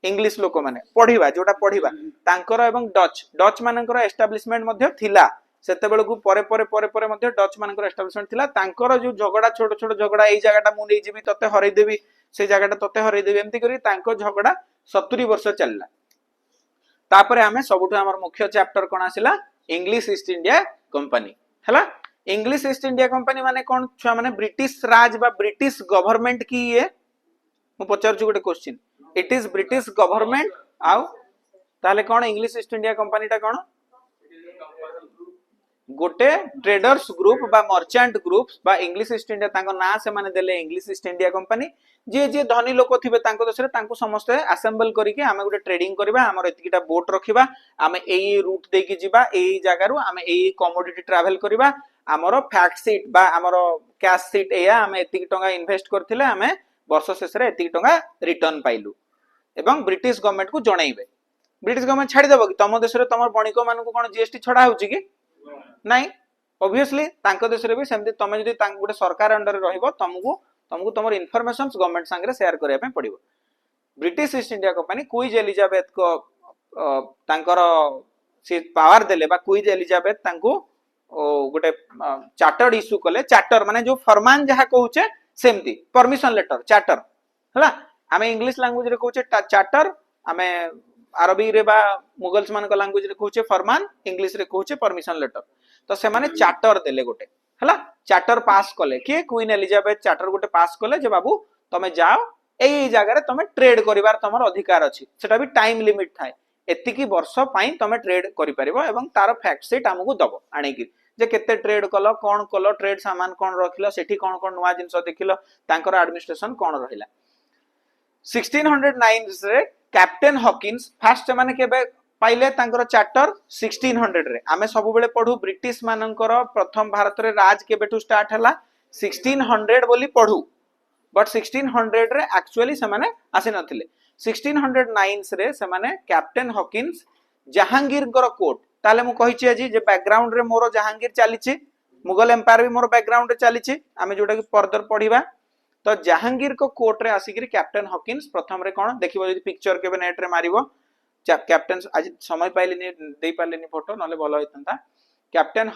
इंग्लिश लोक माने पढिबा जोटा पढिबा तांकर एवं डच मानकर एस्टैब्लिशमेंट मध्ये थिला सेते बेलकु परे परे परे परे मध्ये डच मानकर एस्टैब्लिशमेंट थिला तांकर जो झगड़ा छोट छोट झगड़ा एई जगहटा मु नै जिबी तते हरै देबी से जगहटा तते हरै देबी एम्ति करी तांको झगड़ा 70 वर्ष चलला तापरे हमें सबुठु हमर मुख्य चैप्टर कोन आसिला इंग्लिश ईस्ट इंडिया कंपनी हला इंग्लिश ईस्ट इंडिया कंपनी माने कोन छुआ माने ब्रिटिश राज बा ब्रिटिश गवर्नमेंट की ये मु पचारछु गोटे question it is British government आउ ताले कोन इंग्लिश ईस्ट इंडिया कंपनी टा कोन गोटे ट्रेडर्स ग्रुप बा मर्चेंट ग्रुप बा इंग्लिश ईस्ट इंडिया तांको ना से माने देले इंग्लिश ईस्ट इंडिया कंपनी जे जे धनी लोक थिबे तांको दसरे तांको समस्त असेंबल करिके आमे गोटे ट्रेडिंग करबा हमर एतिकीटा बोट रखिबा आमे एई रूट देकी जिबा एई जागा रु आमे एई कमोडिटी ट्रैवल करबा हमर फैक्ट शीट बा हमर कैश शीट एया आमे एतिकी टंगा इन्वेस्ट करथिले आमे वर्ष शेष रे एतिकी टंगा रिटर्न पाइलु एवं ब्रिटिश गवर्नमेंट को जणाइबे ब्रिटिश गवर्नमेंट छाडी देबो कि तम देश रे तमर बणिक मान को कोन जीएसटी छडा होची कि नहीं ऑब्वियसली तांको देश रे भी सेमति तमे जदी तांको गोटे सरकार अंडर रे रहइबो तुमको तमर इन्फॉर्मेशंस गवर्नमेंट संगे शेयर करिया पे पड़िबो British East India company Queen Elizabeth को तांकर से पावर देले बा क्वीन एलिजाबेथ तांको गोटे चार्टर्ड इश्यू कले चार्टर माने जो फरमान जहा कहूचे सेमति परमिशन लेटर चार्टर हला आमे इंग्लिश लैंग्वेज रे कहूचे चार्टर आमे अरबी रे बा मुगल्स मान को लैंग्वेज रे कहूचे फरमान इंग्लिश रे कहूचे परमिशन लेटर तो से माने चार्टर देले गोटे हला चार्टर पास कले के क्वीन एलिजाबेथ चार्टर गोटे पास कले जे बाबू तमे जाओ एई जगह रे तमे ट्रेड करिवार तमर अधिकार अछि सेटा भी टाइम लिमिट थाए एतिकी वर्ष पई तमे ट्रेड करि परिबो एवं तार फैक्ट शीट हमकु दबो आनेकी जे केते ट्रेड कलो कोन कलो ट्रेड सामान कोन रखिलो सेठी कोन कोन नुवा जिंस देखिलो तांकर एडमिनिस्ट्रेशन कोन रहिला 1609 रे कैप्टन हॉकिंस फर्स्ट माने केबे पाइले तांकर चार्टर 1600 रे आमे सब बेले पढू ब्रिटिश मानकर प्रथम भारत रे राज केबेटू स्टार्ट हला 1600 बोली पढू बट 1600 रे एक्चुअली से माने आसी नथिले 1609 रे से माने कैप्टन हॉकिंस जहांगीर कर कोर्ट ताले मु कहिछि आजी जे बैकग्राउंड रे मोर जहांगीर चलीछि मुगल एम्पायर भी मोर बैकग्राउंड रे चलीछि आमे जोटा कि फर्दर पढिबा तो जहांगीर को कोर्ट रे आसीकरी कैप्टन हॉकिंस प्रथम रे कोन देखिबो जदी पिक्चर केबे नेट रे मारिबो कैप्टन आज समय पाइलेनी दे पालेनी फोटो नले भलो होइतंता कैप्टन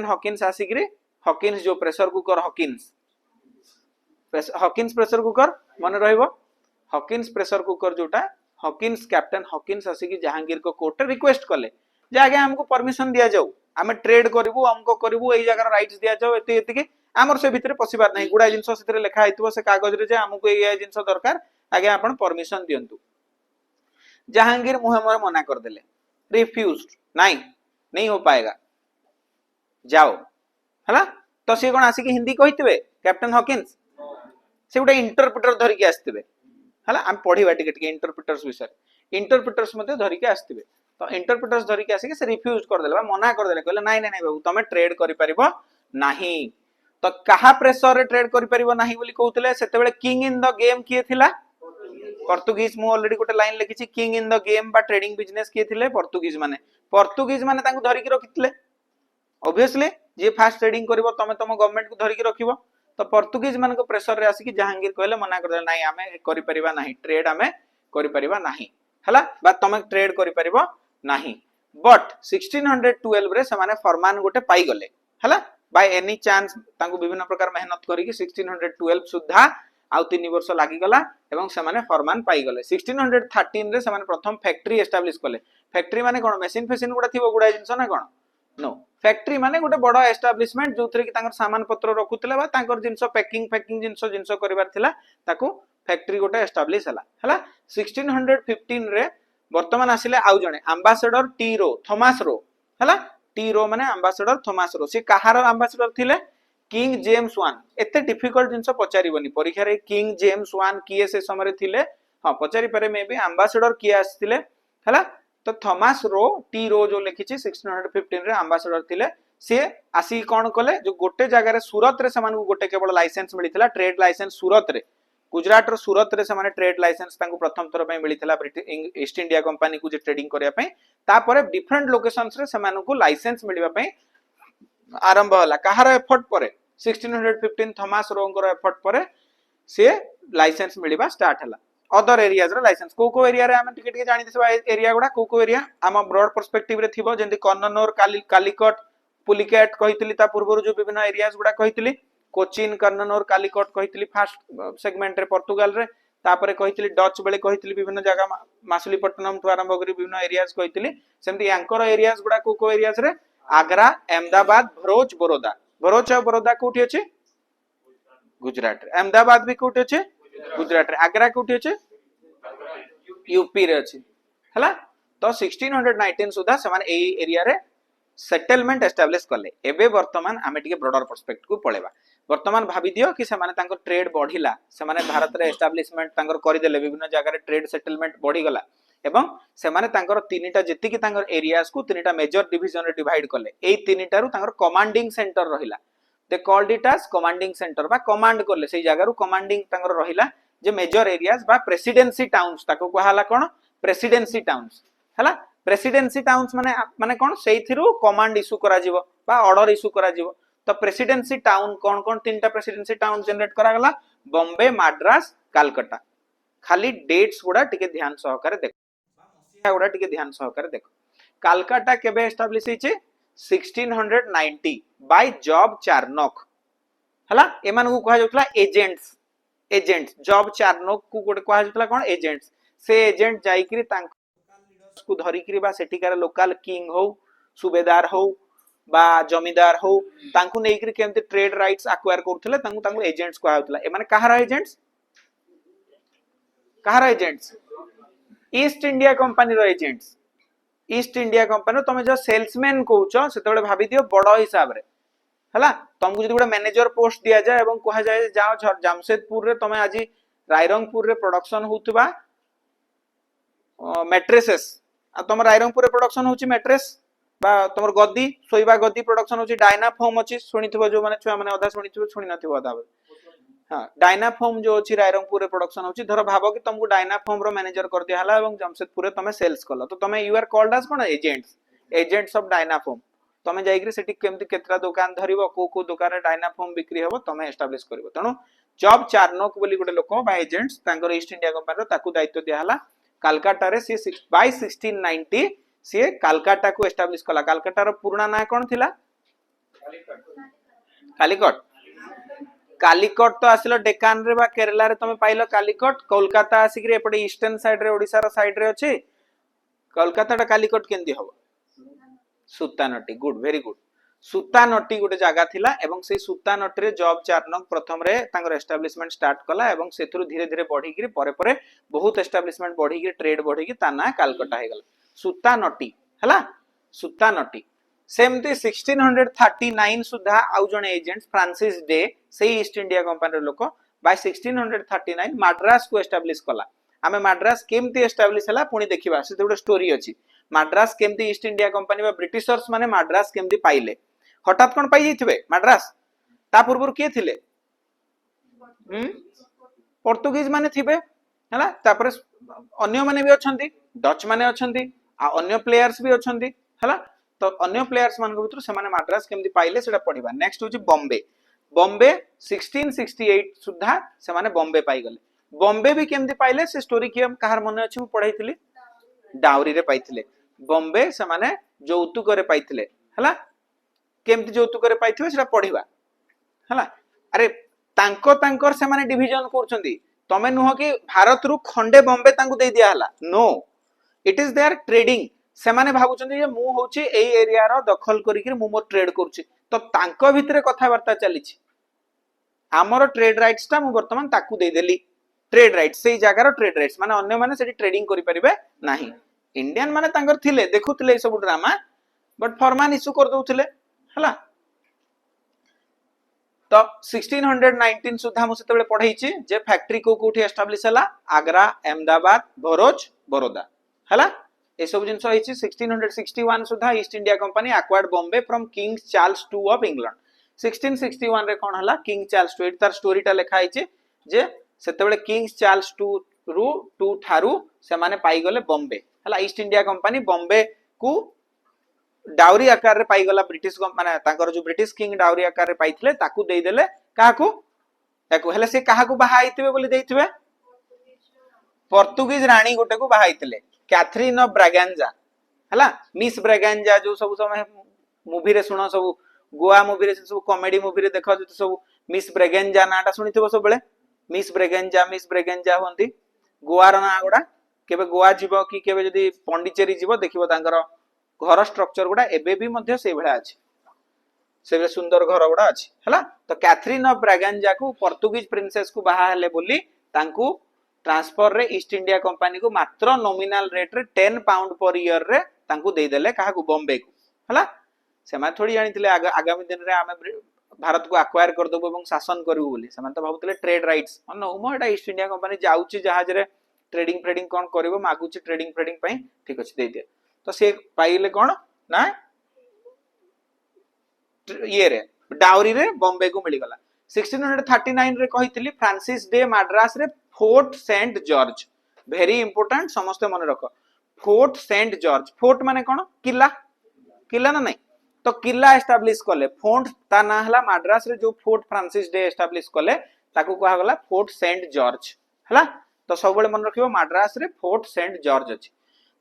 हॉकिंस आसीकरी हॉकिंस जो pressure cooker Hawkins pressure cooker मन रहइबो हॉकिंस प्रेशर कुकर जोटा हॉकिंस कैप्टन हॉकिंस आसीकी जहांगीर को कोर्ट रे रिक्वेस्ट कले जे आगे हमको परमिशन दिया जाऊ आमे ट्रेड करबू हमको करबू एई जगह राइट्स दिया जाऊ एते एते के हमर से भितरे पसिबार नहीं गुडा जिंस सेतरे लेखा आइतबो से कागज रे जे हमको एई जिंस दरकार आगे आपण परमिशन दियंतु जहांगीर मुहे मोरे मना कर देले रिफ्यूज्ड नहीं हो पाएगा जाओ हला तो से कोन आसी कि हिंदी कहितबे कैप्टन हॉकिंस से गोटे इंटरप्रेटर धरि के आस्तिबे हला हम पढिबा टिके टिके इंटरप्रेटर्स विषय इंटरप्रेटर्स मध्ये धरि के आस्तिबे तो इंटरप्रेटर्स धरि के आसी कि से रिफ्यूज कर देले बा मना कर देले कहले नहीं बाबू तमे ट्रेड करि परिबो नहीं तो कहा प्रेशर रे ट्रेड करि परिबो नहीं बोली कहउतले सेते बेले किंग इन द गेम किए थिला पोर्तुगीज मु ऑलरेडी गोटे लाइन लिखिछि किंग इन द गेम बा ट्रेडिंग बिजनेस किए थिले पोर्तुगीज माने तांको धरि कि रखिथिले ऑब्वियसली जे फास्ट ट्रेडिंग करबो तमे तम गवर्नमेंट को धरि कि रखिबो तो पोर्तुगीज मान को प्रेशर रे आसी कि जहांगीर कहले मना कर नाही आमे करि परिबा नाही ट्रेड आमे करि परिबा नाही हला बा तमे ट्रेड करि परिबो नाही बट 1612 रे से माने फरमान गोटे पाई गले हला बाय एनी चांस तांको विभिन्न प्रकार मेहनत करी कि 1612 सुद्धा आउ 3 वर्ष लागि गला एवं से माने फरमान पाई गले 1613 रे से माने प्रथम फैक्ट्री एस्टैब्लिश कले फैक्ट्री माने कोन मशीन फेसिन गुडा थिबो गुडा जिंस ना कोन नो फैक्ट्री माने गोटे बड़ एस्टैब्लिशमेंट जोथरे कि तांकर सामान पत्र रखुतले बा तांकर जिंस पैकिंग जिंस करिवार थिला ताको फैक्ट्री गोटे एस्टैब्लिश हला 1615 रे वर्तमान आसिले आउ जणे एम्बेसडर टी रो थॉमस रो हला टी रो माने एम्बेसडर थॉमस रो से कहार एम्बेसडर थिले किंग जेम्स वन एते डिफिकल्ट जिंस पचारिबनी परीक्षा रे किंग जेम्स वन किए से समय थिले हां पचारि पारे मे बी एम्बेसडर किए आस्थिले हला तो थॉमस रो टी रो जो लिखिछि 1615 रे एम्बेसडर थिले से आसी कोन कले जो गोटे जगह रे सूरत रे समान गोटे केवल लाइसेंस मिलिथिला ट्रेड लाइसेंस सूरत रे गुजरात रो सूरत रे समान ट्रेड लाइसेंस तांको प्रथम थर पय मिलिथिला ब्रिटिश ईस्ट इंडिया कंपनी को जे ट्रेडिंग करिया पय तापरे डिफरेंट लोकेशंस रे समान को लाइसेंस मिलिबा पय आरंभ होला कहार एफर्ट परे 1615 थॉमस रोंगर एफर्ट परे से लाइसेंस मिलिबा स्टार्ट हला अदर एरियाज रो लाइसेंस को एरिया रे हम टिके टिके जानि दिसबा एरिया गुडा को एरिया हम ब्रॉड पर्सपेक्टिव रे थिबो जेंति कन्ननौर कालीकट पुलिकेट कहितली ता पूर्व जो विभिन्न एरियाज गुडा कहितली कोचिन कन्ननौर कालीकट कहितली फास्ट सेगमेंट रे पोर्तुगाल रे तापरे कहितली डच बेले कहितली विभिन्न जगह मासुलीपट्टनम ठु आरंभ करी विभिन्न एरियाज कहितली सेमति यांकर एरियाज गुडा को एरियाज रे आगरा अहमदाबाद भरोच बरोदा कोठी अछि गुजरात रे अहमदाबाद भी कोठी अछि गुजरात रे आगरा कोठी अछि यूपी रे अछि हला तो 1619 सुधा समान ए एरिया रे सेटलमेंट एस्टैब्लिश करले एबे वर्तमान आमे टिके ब्रॉडर पर्सपेक्टिव को पळेबा वर्तमान भाबी दियो कि से माने तांकर ट्रेड बढ़िला से माने भारत रे एस्टैब्लिशमेंट तांकर करि देले विभिन्न जगह रे ट्रेड सेटलमेंट बढ़ी गला एवं से माने तांकर तीनटा जेति कि तांकर एरियाज को तीनटा मेजर डिवीजन रे डिवाइड करले एई तीनटा रु तांकर कमांडिंग सेंटर रहिला they called it as commanding centre बा कमांड करले सेई जगह रु कमांडिंग तांकर रहिला जे मेजर एरियाज बा प्रेसिडेंसी टाउन्स ताको कहला कोन प्रेसिडेंसी टाउन्स हला प्रेसिडेंसी टाउन्स माने माने कोन सेइथिरु कमांड इशू करा जिवो बा ऑर्डर इशू करा जिवो तो प्रेसिडेंसी टाउन कोन कोन तीनटा प्रेसिडेंसी टाउन जनरेट करा गला बॉम्बे मद्रास कलकत्ता खाली डेट्स गुडा टिके ध्यान सहकारे देखो मसिया गुडा टिके ध्यान सहकारे देखो कलकत्ता केबे एस्टैब्लिश हिचे 1690 बाय जॉब चार्नोक हला एमान को कहा जतला एजेंट्स जॉब चार्नोक को गोटे कहा जतला कोन एजेंट्स से एजेंट जाई करी तांक को धरी करी बा सेठिकार लोकल किंग हो सुबेदार हो बा जमीदार हो तांकु नै करी केमते ट्रेड राइट्स एक्वायर करथले तांकु एजेंट्स कहा जतला एमान कहार एजेंट्स ईस्ट इंडिया कंपनी रो एजेंट्स ईस्ट इंडिया कंपनी तमे जो सेल्समैन कहउछो सेतबेले भाबी दियो बड़ हिसाब रे हला तुमको जदी गोटे मैनेजर पोस्ट दिया जाए एवं कहा जाए जाओ जामशेदपुर रे तमे आज रायरंगपुर रे प्रोडक्शन होतबा मैट्रेसेस आ तुम रायरंगपुर रे प्रोडक्शन होची मैट्रेस बा तुमर गद्दी सोइबा गद्दी प्रोडक्शन होची डायनाफोम अछि सुनिथिबो जो माने छुआ माने आधा सुनिथिबो सुनि नथिबो आधा हां डायनाफोम जो अछि रायरंगपुर रे प्रोडक्शन होची धर भाबो कि तुमको डायनाफोम रो मैनेजर कर दिया हला एवं जामशेदपुर रे तमे सेल्स कलो तो तमे यू आर कॉल्ड एज कोन एजेंट्स ऑफ डायनाफोम तमे जाई कि सेठी केमति केतरा दुकान धरिबो को दुकान रे डायनाफोम बिक्री हेबो तमे एस्टैब्लिश करबो तणो जॉब चार्नोक बोली गोटे लोक बा एजेंट्स तांकर ईस्ट इंडिया कंपनी रो ताकू दायित्व दिया हला कलकत्ता रे से बाय 1690 से कलकत्ता को एस्टैब्लिश कला कलकत्ता रो पुराना नाम कोन थिला कालीकट तो आसिलो डेकान रे बा केरला रे तमे पाइलो कालीकट कोलकाता आसिक रे एपडे ईस्टर्न साइड रे ओडिसा रो साइड रे अछि कोलकाता टा कालीकट केंदी हबो सुतानटी गुड वेरी गुड सुतानटी गोटे जगह थिला एवं से सुतानटी रे जॉब चार्नक प्रथम रे तांगर एस्टैब्लिशमेंट स्टार्ट कला एवं सेथुरु धीरे धीरे बढ़ी गिरी परे परे बहुत एस्टैब्लिशमेंट बढ़ी गिरी ट्रेड बढ़ी गिरी ताना कलकत्ता हे गला सुतानटी हला सुतानटी सेमती 1639 सुधा आउ जने एजेंट फ्रांसिस डे से ईस्ट इंडिया कंपनी लोक बाय 1639 मद्रास को एस्टैब्लिश कला आमे मद्रास केमती एस्टैब्लिश हला पुनी देखिबा से गोटे स्टोरी अछि मद्रास केमती ईस्ट इंडिया कंपनी बा ब्रिटिशर्स माने मद्रास केमती पाइले हठात कोन पाई जइथिबे मद्रास ता पूर्व के थिले पोर्तुगीज माने थिबे हला तापर अन्य माने भी अछंती डच माने अछंती आ अन्य प्लेयर्स भी अछंती हला तो अन्य प्लेयर्स मान भीतर से माने मद्रास केमती पाइले सेटा पढिबा नेक्स्ट होची बॉम्बे बॉम्बे 1668 सुधा से माने बॉम्बे पाई गले बॉम्बे भी केमती पाइले से स्टोरी की हम कहार मन अछि मु पढाइथिली डाउरी रे पाइथिले बॉम्बे से माने जौतुक रे पाइथिले हला केमती जौतुक रे पाइथिबे सेटा पढिबा हला अरे तांको तांकर से माने डिवीजन करछंती तमे नुह कि भारत रु खंडे बॉम्बे तांको दे दिया हला no it is there trading से माने भाबुचंती जे मु होची एई एरिया रो दखल करी कि मु मोर ट्रेड करछि तो तांको भितरे कथा वार्ता चलीछि हमर ट्रेड राइट्स ता मु वर्तमान ताकू दे देली ट्रेड राइट्स सेई जगार ट्रेड राइट्स माने अन्य माने सेठी ट्रेडिंग करि परिबे नाही इंडियन माने तांकर थिले देखुथिले ए सब ड्रामा बट फरमान इशू कर दउथिले हला तो 1619 सुधा मु सेतेबेले पढाइछि जे फैक्ट्री को कोठी एस्टैब्लिश हला आगरा अहमदाबाद भरूच बरोदा हला ए सब जिंस होइछि 1661 सुधा East India company acquired Bombay from King Charles II of England 1661 रे कोन हला किंग चार्ल्स II तार स्टोरीटा लिखा आइछि जे सेतेबेले किंग चार्ल्स II रु टू थारु से माने पाई गले बॉम्बे हला ईस्ट इंडिया कंपनी बॉम्बे को डाउरी आकार रे पाई गला ब्रिटिश माने तांकर जो ब्रिटिश किंग डाउरी आकार रे पाइथिले ताकू देई देले काहाकू ताकू हेले से काहाकू बाहा आइथिबे बोली देइथिबे पोर्तुगीज रानी गोटे को बाहा आइथिले कैथरीन ऑफ ब्रागांजा हला मिस ब्रागांजा जो सब समय मूवी रे सुनो सब गोवा मूवी रे सब कॉमेडी मूवी रे देखो जो सब मिस ब्रागांजा नाटा सुनिथिबो सब बेले मिस ब्रागांजा होंती गोवा रो ना गुडा केबे गोवा जीवो कि केबे जदी पॉंडिचेरी जीवो देखिबो तांकर घर स्ट्रक्चर गुडा एबे भी मध्य से भळा अछि से सुंदर घर गुडा अछि हला तो कैथरीन ऑफ ब्रागांजा को पोर्तुगीज प्रिंसेस को बाहा हेले बोली तांकू ट्रांसफर रे ईस्ट इंडिया कंपनी को मात्र नॉमिनल रेट रे 10 पाउंड पर ईयर रे तांकू देई देले काहा को बॉम्बे को हला से मा थोड़ी जानिथिले आगामी दिन रे आमे भारत को एक्वायर कर दबो एवं शासन करबो बोली से मान तो भाबुतले ट्रेड राइट्स न उमो एटा ईस्ट इंडिया कंपनी जाउची जहाज रे ट्रेडिंग कोन करबो मागुची ट्रेडिंग पई ठीक अछि देई दे तो से पाइले कोन ना ये रे डाउरी रे बॉम्बे को मिली गला 1639 रे कहितली फ्रांसिस डे मद्रास रे Fort Saint George very important समस्त मन रख फोर्ट सेंट जॉर्ज फोर्ट माने कोन किला किला ना नहीं तो किला एस्टैब्लिश कले फोर्ट ता ना हला मद्रास रे जो फोर्ट फ्रांसिस डे एस्टैब्लिश कले ताकू कहा गला फोर्ट सेंट जॉर्ज हला तो सब बेले मन रखिबो मद्रास रे फोर्ट सेंट जॉर्ज अछि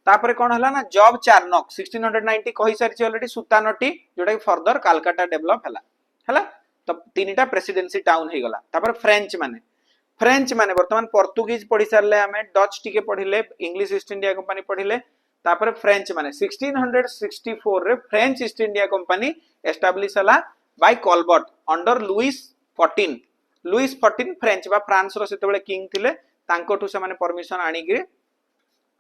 तापरे कोन हला ना जॉब चार्नक 1690 कहि सारिछि ऑलरेडी सुतानटी जोटा फर्दर कलकत्ता डेवलप हला तो तीनटा प्रेसिडेंसी टाउन हे गला तापर फ्रेंच माने वर्तमान पोर्तुगीज पढि सारले हमें डच टिके पढिले इंग्लिश ईस्ट इंडिया कंपनी पढिले तापर फ्रेंच माने 1664 रे French East India company establish हला by Colbert under Louis 14 French बा फ्रांस रो सेतेबेले किंग थिले तांकोठु से माने परमिशन आनी गिरे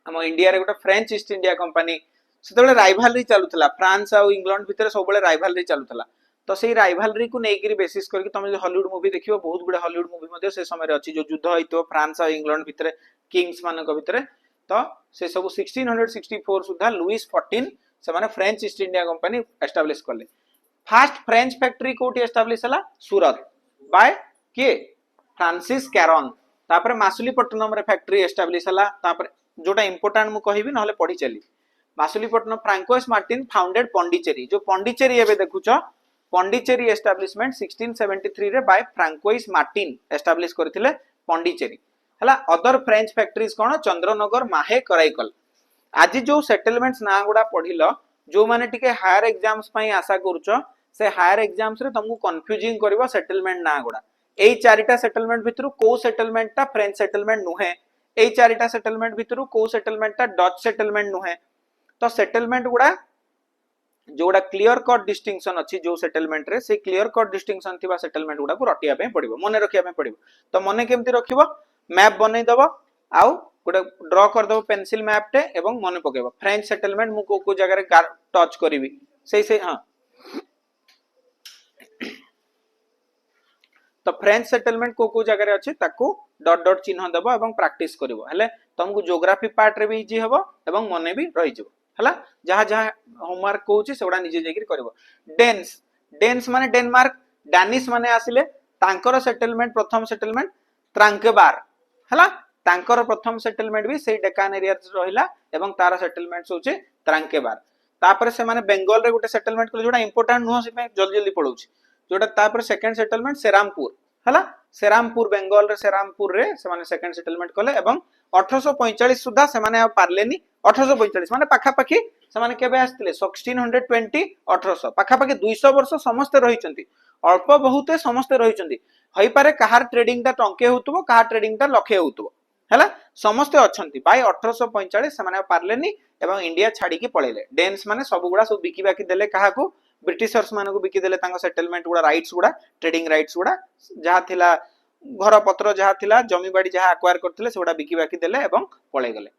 हम इंडिया रे गोटे फ्रेंच ईस्ट इंडिया कंपनी सेतेबेले राइवलरी चालुतला फ्रांस आ इंग्लैंड भितर सब बेले राइवलरी चालुतला तो सेही राइवलरी को नेकिरी बेसिस करके तुम जो हॉलीवुड मूवी देखियो बहुत गुडे हॉलीवुड मूवी मध्ये से समय रे अछि जो युद्ध होइतो फ्रांस आ इंग्लैंड भितर किंग्स मानक भितर तो से सब 1664 सुधा लुइस 14 से माने French East India company establish करले फर्स्ट फ्रेंच फैक्ट्री कोठी एस्टैब्लिश हला सूरत बाय के फ्रांसिस कैरन तापर मासुलीपट्टनम रे फैक्ट्री एस्टैब्लिश हला तापर जोटा इंपोर्टेंट मु कहिबी नहले पढी चली मासुलीपट्टनम फ्रांकोइस मार्टिन फाउंडेड पॉन्डिचेरी जो पॉन्डिचेरी एबे देखुछो पॉन्डिचेरी एस्टैब्लिशमेंट 1673 रे बाय फ्रांकोइस मार्टिन एस्टैब्लिश करथिले पॉन्डिचेरी हला अदर फ्रेंच फैक्ट्रीज कोन चंद्रनगर माहे कराइकल आज जो सेटलमेंट्स ना गुडा पढिलो जो माने टिके हायर एग्जाम्स पई आशा करूछो से हायर एग्जाम्स रे तुमको कंफ्यूजिंग करबो सेटलमेंट ना गुडा एई चारिटा सेटलमेंट भितरु को सेटलमेंट ता फ्रेंच सेटलमेंट नुहे एई चारिटा सेटलमेंट भितरु को सेटलमेंट ता डच सेटलमेंट नुहे तो सेटलमेंट गुडा जोड़ा क्लियर कट डिस्टिंक्शन अछि जो सेटलमेंट रे से क्लियर कट डिस्टिंक्शन थिबा सेटलमेंट गुडा को रटिया पे पड़िबो मने रखिया पे पड़िबो तो मने केमति रखिबो मैप बनै दबो आउ गोटे ड्रा कर दबो पेंसिल मैप टे एवं मने पकेबो फ्रेंच सेटलमेंट मु को जगह रे टच करिवि से हां तो फ्रेंच सेटलमेंट को जगह रे अछि ताकू डॉट डॉट चिन्ह दबो एवं प्रैक्टिस करिवो हेले तुमको ज्योग्राफी पार्ट रे भी इजी हबो एवं मने भी रहि जबो हला जहां जहां होमवर्क कहूची सेवडा निजे जेगिर करबो डेन्स माने डेनमार्क डानिश माने आसिले तांकर सेटलमेंट प्रथम सेटलमेंट त्रांकेबार हला तांकर प्रथम सेटलमेंट भी से डेकान एरिया रहिला एवं तार सेटलमेंट्स होचे त्रांकेबार तापर से माने बेंगल रे गुटे सेटलमेंट कर जोडा इंपोर्टेंट नुह से जल्दी जल्दी पळौछ जोडा तापर सेकंड सेटलमेंट सेरामपुर हला सेरामपुर बेंगल रे सेरामपुर रे से माने सेकंड सेटलमेंट कले एवं 1845 सुधा से माने पारलेनी 1845 माने पाखा पाखी से माने केबे आस्तिले 1620 1800 पाखा पाखी 200 वर्ष समस्त रहिचंती अल्प बहुते समस्त रहिचंती हई पारे कहार ट्रेडिंग ता टंके होतबो कहार ट्रेडिंग ता लखे होतबो हला समस्त अछंती बाय 1845 से माने पारलेनी एवं इंडिया छाड़ी की पळेले डेन्स माने सब गुडा सब बिकी बाकी देले कहा को ब्रिटिशर्स माने को बिकी देले तांको सेटलमेंट गुडा राइट्स गुडा ट्रेडिंग राइट्स गुडा जहा थिला घर पत्र जहा थिला जमी बाड़ी जहा एक्वायर करथिले सेगुडा बिकी बाकी देले एवं पळे गेले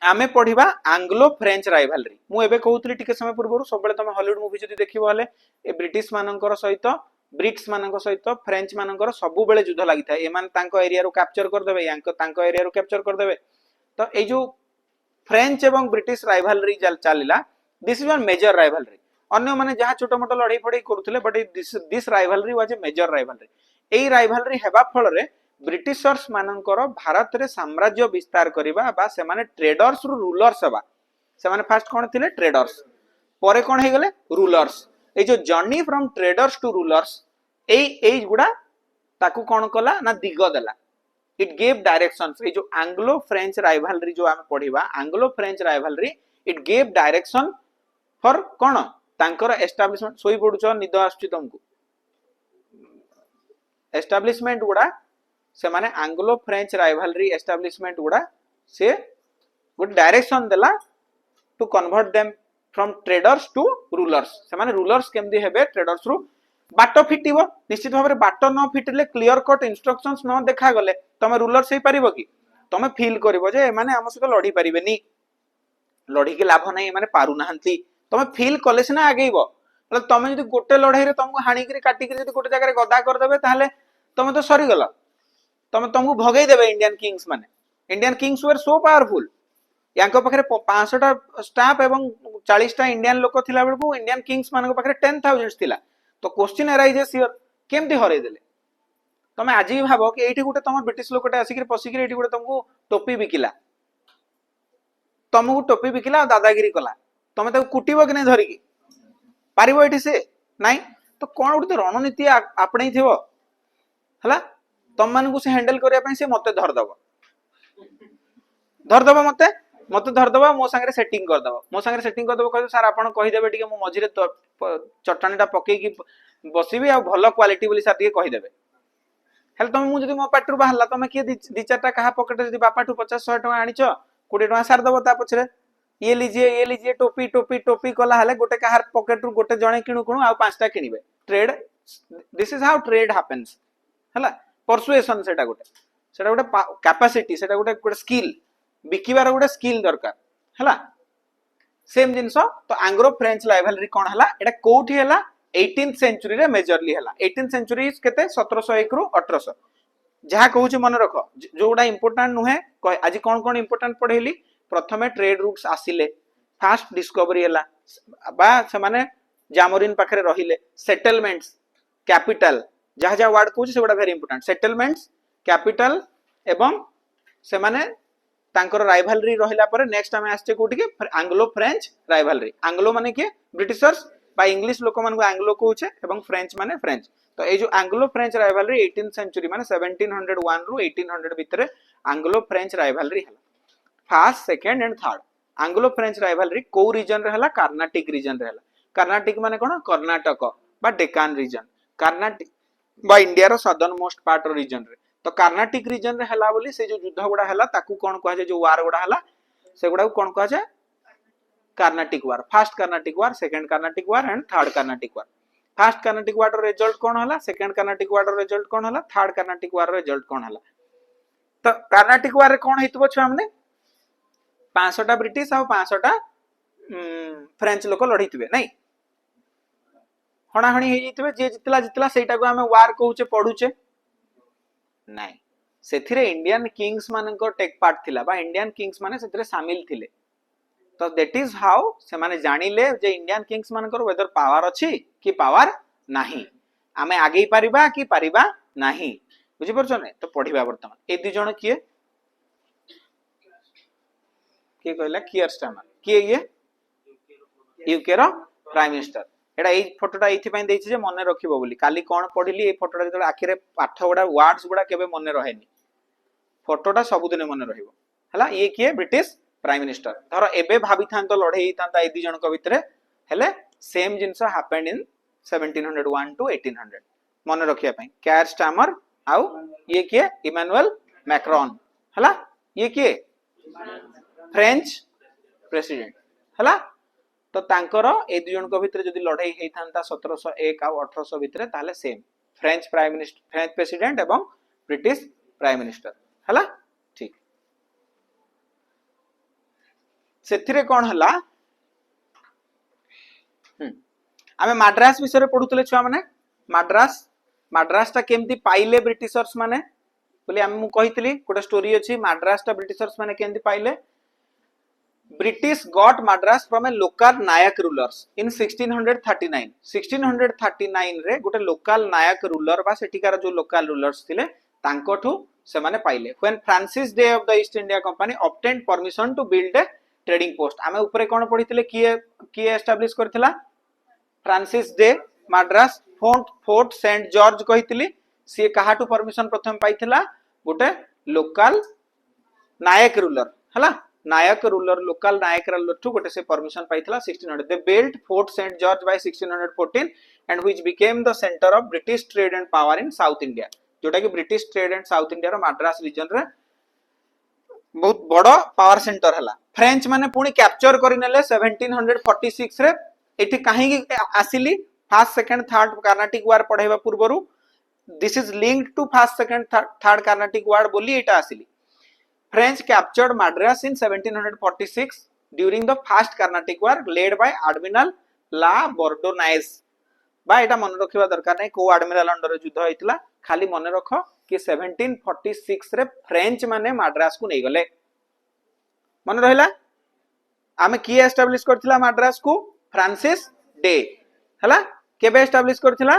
आमे पढिबा एंग्लो फ्रेंच राइवलरी मु एबे कहउतली टिके समय पूर्वरु सबले तमे हॉलीवुड मूवी जदी देखिबो हले ए ब्रिटिश मानकर सहित ब्रिट्स मानकर सहित फ्रेंच मानकर सबु बेले युद्ध लागि थाए एमान तांको एरिया रो कैप्चर कर देबे यांको तांको एरिया रो कैप्चर कर देबे तो ए जो फ्रेंच एवं ब्रिटिश राइवलरी चलिला this is one major rivalry अन्य माने जहा छोटो मोटो लड़ाई फड़ाई करूथिले but this rivalry was a major rivalry एई राइवलरी हेबा फल रे ब्रिटिशर्स मानकर भारत रे साम्राज्य विस्तार करिबा बा से माने ट्रेडर्स रु रूलर्स हेबा से माने फास्ट कोन थिले ट्रेडर्स परे कोन हे गेले रूलर्स ए जो journey from traders to rulers एई गुडा ताकू कोन कला ना दिग देला इट गेव डायरेक्शंस ए जो एंग्लो फ्रेंच राइवलरी जो हम पढिबा Anglo French rivalry it gave direction for कोन तांकर एस्टैब्लिशमेंट सोई पडुछ निद आछी तुमको एस्टैब्लिशमेंट गुडा से माने एंग्लो फ्रेंच राइवलरी एस्टैब्लिशमेंट गुडा से गुड डायरेक्शन देला to convert them from traders to rulers से माने रूलर्स केमदी हेबे ट्रेडर्स रु बाटो फिटिबो निश्चित भाबरे बाटो न फिटिले क्लियर कट इंस्ट्रक्शंस न देखा गले तमे रूलर्स हे परिबो कि तमे फील करिवो जे माने हम सहित लड़ी परिबेनी लड़ी के लाभ नै माने पारु नाहंती तमे फील कले सिना आगेइबो मतलब तमे जदी गोटे लड़ाई रे तुमको हाणी करी काटी करी जदी गोटे जगह रे गदा कर देबे ताहले तमे तो सरी गला तमे तुमको भगेई देबे इंडियन किंग्स माने Indian kings were so powerful यांको पाखरे 500 टा स्टाफ एवं 40 टा इंडियन लोक थिला बेलको इंडियन किंग्स मानको पाखरे 10000 थिला तो क्वेश्चन अराइजेस हियर केमती हरै देले तमे आज भी भाबो कि एठी गुटे तमर ब्रिटिश लोकटे आसी पसी एठी गुटे तुमको टोपी बिकिला तुमको टोपी बिकिला दादागिरी कला तमे ताको कुटिबो कि नै धरि की पारिबो एठी से नै तो कोन गुटे रणनीति आपणै थिबो हला तम मानकु से हैंडल करिया पई से मते धर दबो मते धर दबो मो संगे सेटिंग कर दबो कह सर आपण कहि देबे टिके मो मझिरे चट्टानीटा पके की बसिबी आ भलो क्वालिटी बोली सर टिके कहि देबे हेल तुम मु जदी मो पाटरू बाहरला तुम के दि चारटा कहा पॉकेट जदी बापाठू 50-100 टका आनिछ 20 टका सार दबो ता पछरे ये लीजिए टोपी टोपी टोपी कला हले गोटे कहार पॉकेट रु गोटे जणे किणु किणु आ पांचटा किनिबे trade this is how trade happens हला परसुएशन सेटा गोटे कैपेसिटी सेटा गोटे स्किल बिकिबार गोटे स्किल दरकार हला सेम जिंस तो एंग्लो फ्रेंच राइवलरी कोन हला एटा कोठी हला 18th सेंचुरी रे मेजरली हला 18th सेंचुरी केते 1701 रु 1800 जहा कहूची मन रख जोडा इंपोर्टेंट नुहे आज कोन इंपोर्टेंट पढेली प्रथमे ट्रेड रूट्स आसिले फास्ट डिस्कवरी हला बा से माने जामोरिन पाखरे रहिले सेटलमेंट्स कैपिटल जहा जहा वर्ड कहूची सेबडा वेरी इंपोर्टेंट सेटलमेंट्स कैपिटल एवं से माने तांकर राइवलरी रहिला परे नेक्स्ट हमें आछे कोठी के एंग्लो फ्रेंच राइवलरी एंग्लो माने के ब्रिटिशर्स बा इंग्लिश लोक मान को एंग्लो कहूचे एवं फ्रेंच माने फ्रेंच तो ए जो Anglo French rivalry 18th century माने 1701 रु 1800 भितरे एंग्लो फ्रेंच राइवलरी हला first second and third Anglo French rivalry को रीजन रे हला कर्नाटिक रीजन रे हला कर्नाटिक माने कोन कर्नाटक बा डेकान रीजन कर्नाटिक बा इंडिया रो सदर्न मोस्ट पार्ट रो रीजन रे तो कर्नाटिक रीजन रे हला बोली से जो युद्ध गुडा हला ताकू कोन कह जे जो वार गुडा हला से गुडा कोन कह जे Carnatic war first Carnatic war second Carnatic war and third Carnatic war first Carnatic war रो रिजल्ट कोन हला सेकंड कर्नाटिक वार रो रिजल्ट कोन हला थर्ड कर्नाटिक वार रो रिजल्ट कोन हला तो कर्नाटिक वार रे कोन हेतबो छ हमने 500 टा ब्रिटिश आ 500 टा फ्रेंच लोक लढितबे नै हणाहणी हे जितबे जे जितला सेटा को हमें वार कहूचे पढुचे नै सेथिरे इंडियन किंग्स मानकर टेक पार्ट थिला बा इंडियन किंग्स माने सेथिरे शामिल थिले तो दैट इज हाउ से माने जानिले जे इंडियन किंग्स मानकर वेदर पावर अछि कि पावर नाही आमे आगे परिबा कि परिबा नाही बुझी परछ नै तो पढिबा वर्तमान ए दि जण किए के कहला कियर स्टामर किए ये यूके रो प्राइम मिनिस्टर एटा ए फोटोटा एथि पय देछि जे मने रखिबो बोली काली कोन पढिली ए फोटोटा जतले आखिरे पाठ गुडा वर्ड्स गुडा केबे मने रहेनी फोटोटा सब दिन मने रहिबो हला ये किए ब्रिटिश प्राइम मिनिस्टर धर एबे भाबी थांतो लढे ही थांता ए दि जण को भितरे हेले सेम जिंस हैपेंड इन 1701 टू 1800 मने रखिया पय कियर स्टामर आउ ये किए इमैनुअल मैक्रोन हला ये किए फ्रेंच प्रेसिडेंट हला तो तांकर ए दुई जन को भितर जदी लड़ाई हेई थांता 1701 आ 1800 भितर ताले same French prime minister French president एवं ब्रिटिश प्राइम मिनिस्टर हला ठीक सेथिरे कोन हला आमे मद्रास विषय रे पढुतले छुआ माने मद्रास ता केमती पाइले ब्रिटिशर्स माने बोली हम कहितली गोटे स्टोरी अछि मद्रास ता ब्रिटिशर्स माने केमती पाइले British got Madras from a local Nayak rulers in 1639. 1639 रे गोटे local Nayak ruler बा सेठिकार जो local rulers थिले तांकोठु से माने पाइले. When Francis Day of the East India Company obtained permission to build a trading post. आमे ऊपरे कोन पढिथिले किए एस्टैब्लिश करथिला Francis Day Madras fort Saint George कहिथिली सी काहाटु परमिशन प्रथम पाइथिला गोटे लोकल नायक रूलर हला Nayak ruler local Nayak ruler to गोटे से परमिशन पाइथिला 1600 they built fort Saint George by 1614 and which became the centre of British trade and power in South India जोटा कि British trade and South India रो Madras region रे बहुत बड़ो पावर सेंटर हला फ्रेंच माने पुनी कैप्चर करिनेले 1746 रे एठी काहे की आसिली first second third Carnatic war पढाइबा पूर्वरु this is linked to first second third Carnatic war बोली एटा आसिली French captured Madras in 1746 during the first Carnatic War led by Admiral La Bourdonnais. बा एटा मन रखिबा दरकार नै को एडमिरल अंडर युद्ध होइतला खाली मन रख कि 1746 रे फ्रेंच माने मद्रास को नै गले मन रहिला आमे की एस्टैब्लिश करथिला मद्रास को फ्रांसिस डे हला केबे एस्टैब्लिश करथिला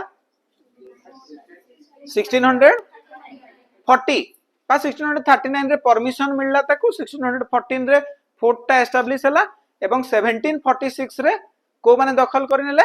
1640 पा 1639 रे परमिशन मिलला ताकू 1614 रे फोर्ट ता एस्टैब्लिश हला एवं 1746 रे को माने दखल करिनेले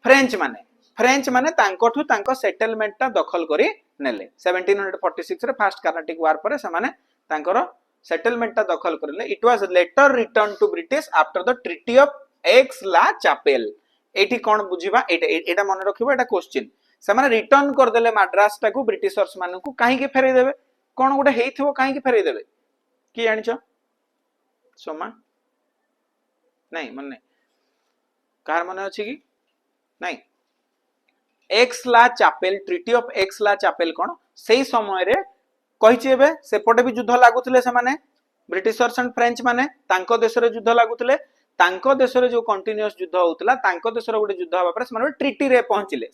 फ्रेंच माने तांकोठु तांको सेटलमेंट ता दखल करि नेले 1746 रे फर्स्ट कर्नाटिक वार परे से माने तांकर सेटलमेंट ता दखल करिले it was later return to British after the treaty of Aix la Chapelle एठी कोन बुझिबा एटा मन रखिबो एटा क्वेश्चन से माने रिटर्न कर देले मद्रास ता को ब्रिटिशर्स मानन को काहे के फेरै देबे कोन गोटे हेइथिबो काहे के फेरै देबे की जानिछो सोमा नहीं मन नहीं कार मन अछि की नहीं Aix la Chapelle treaty of Aix la Chapelle कोन सेही समय रे कहिछि एबे सेपटे भी युद्ध लागुतले से माने ब्रिटिशर्स एंड फ्रेंच माने तांको देश रे युद्ध लागुतले तांको देश रे जो कंटीन्यूअस युद्ध होतला तांको देश रे गोटे युद्ध हबा पर से माने ट्रीटी रे पहुंचिले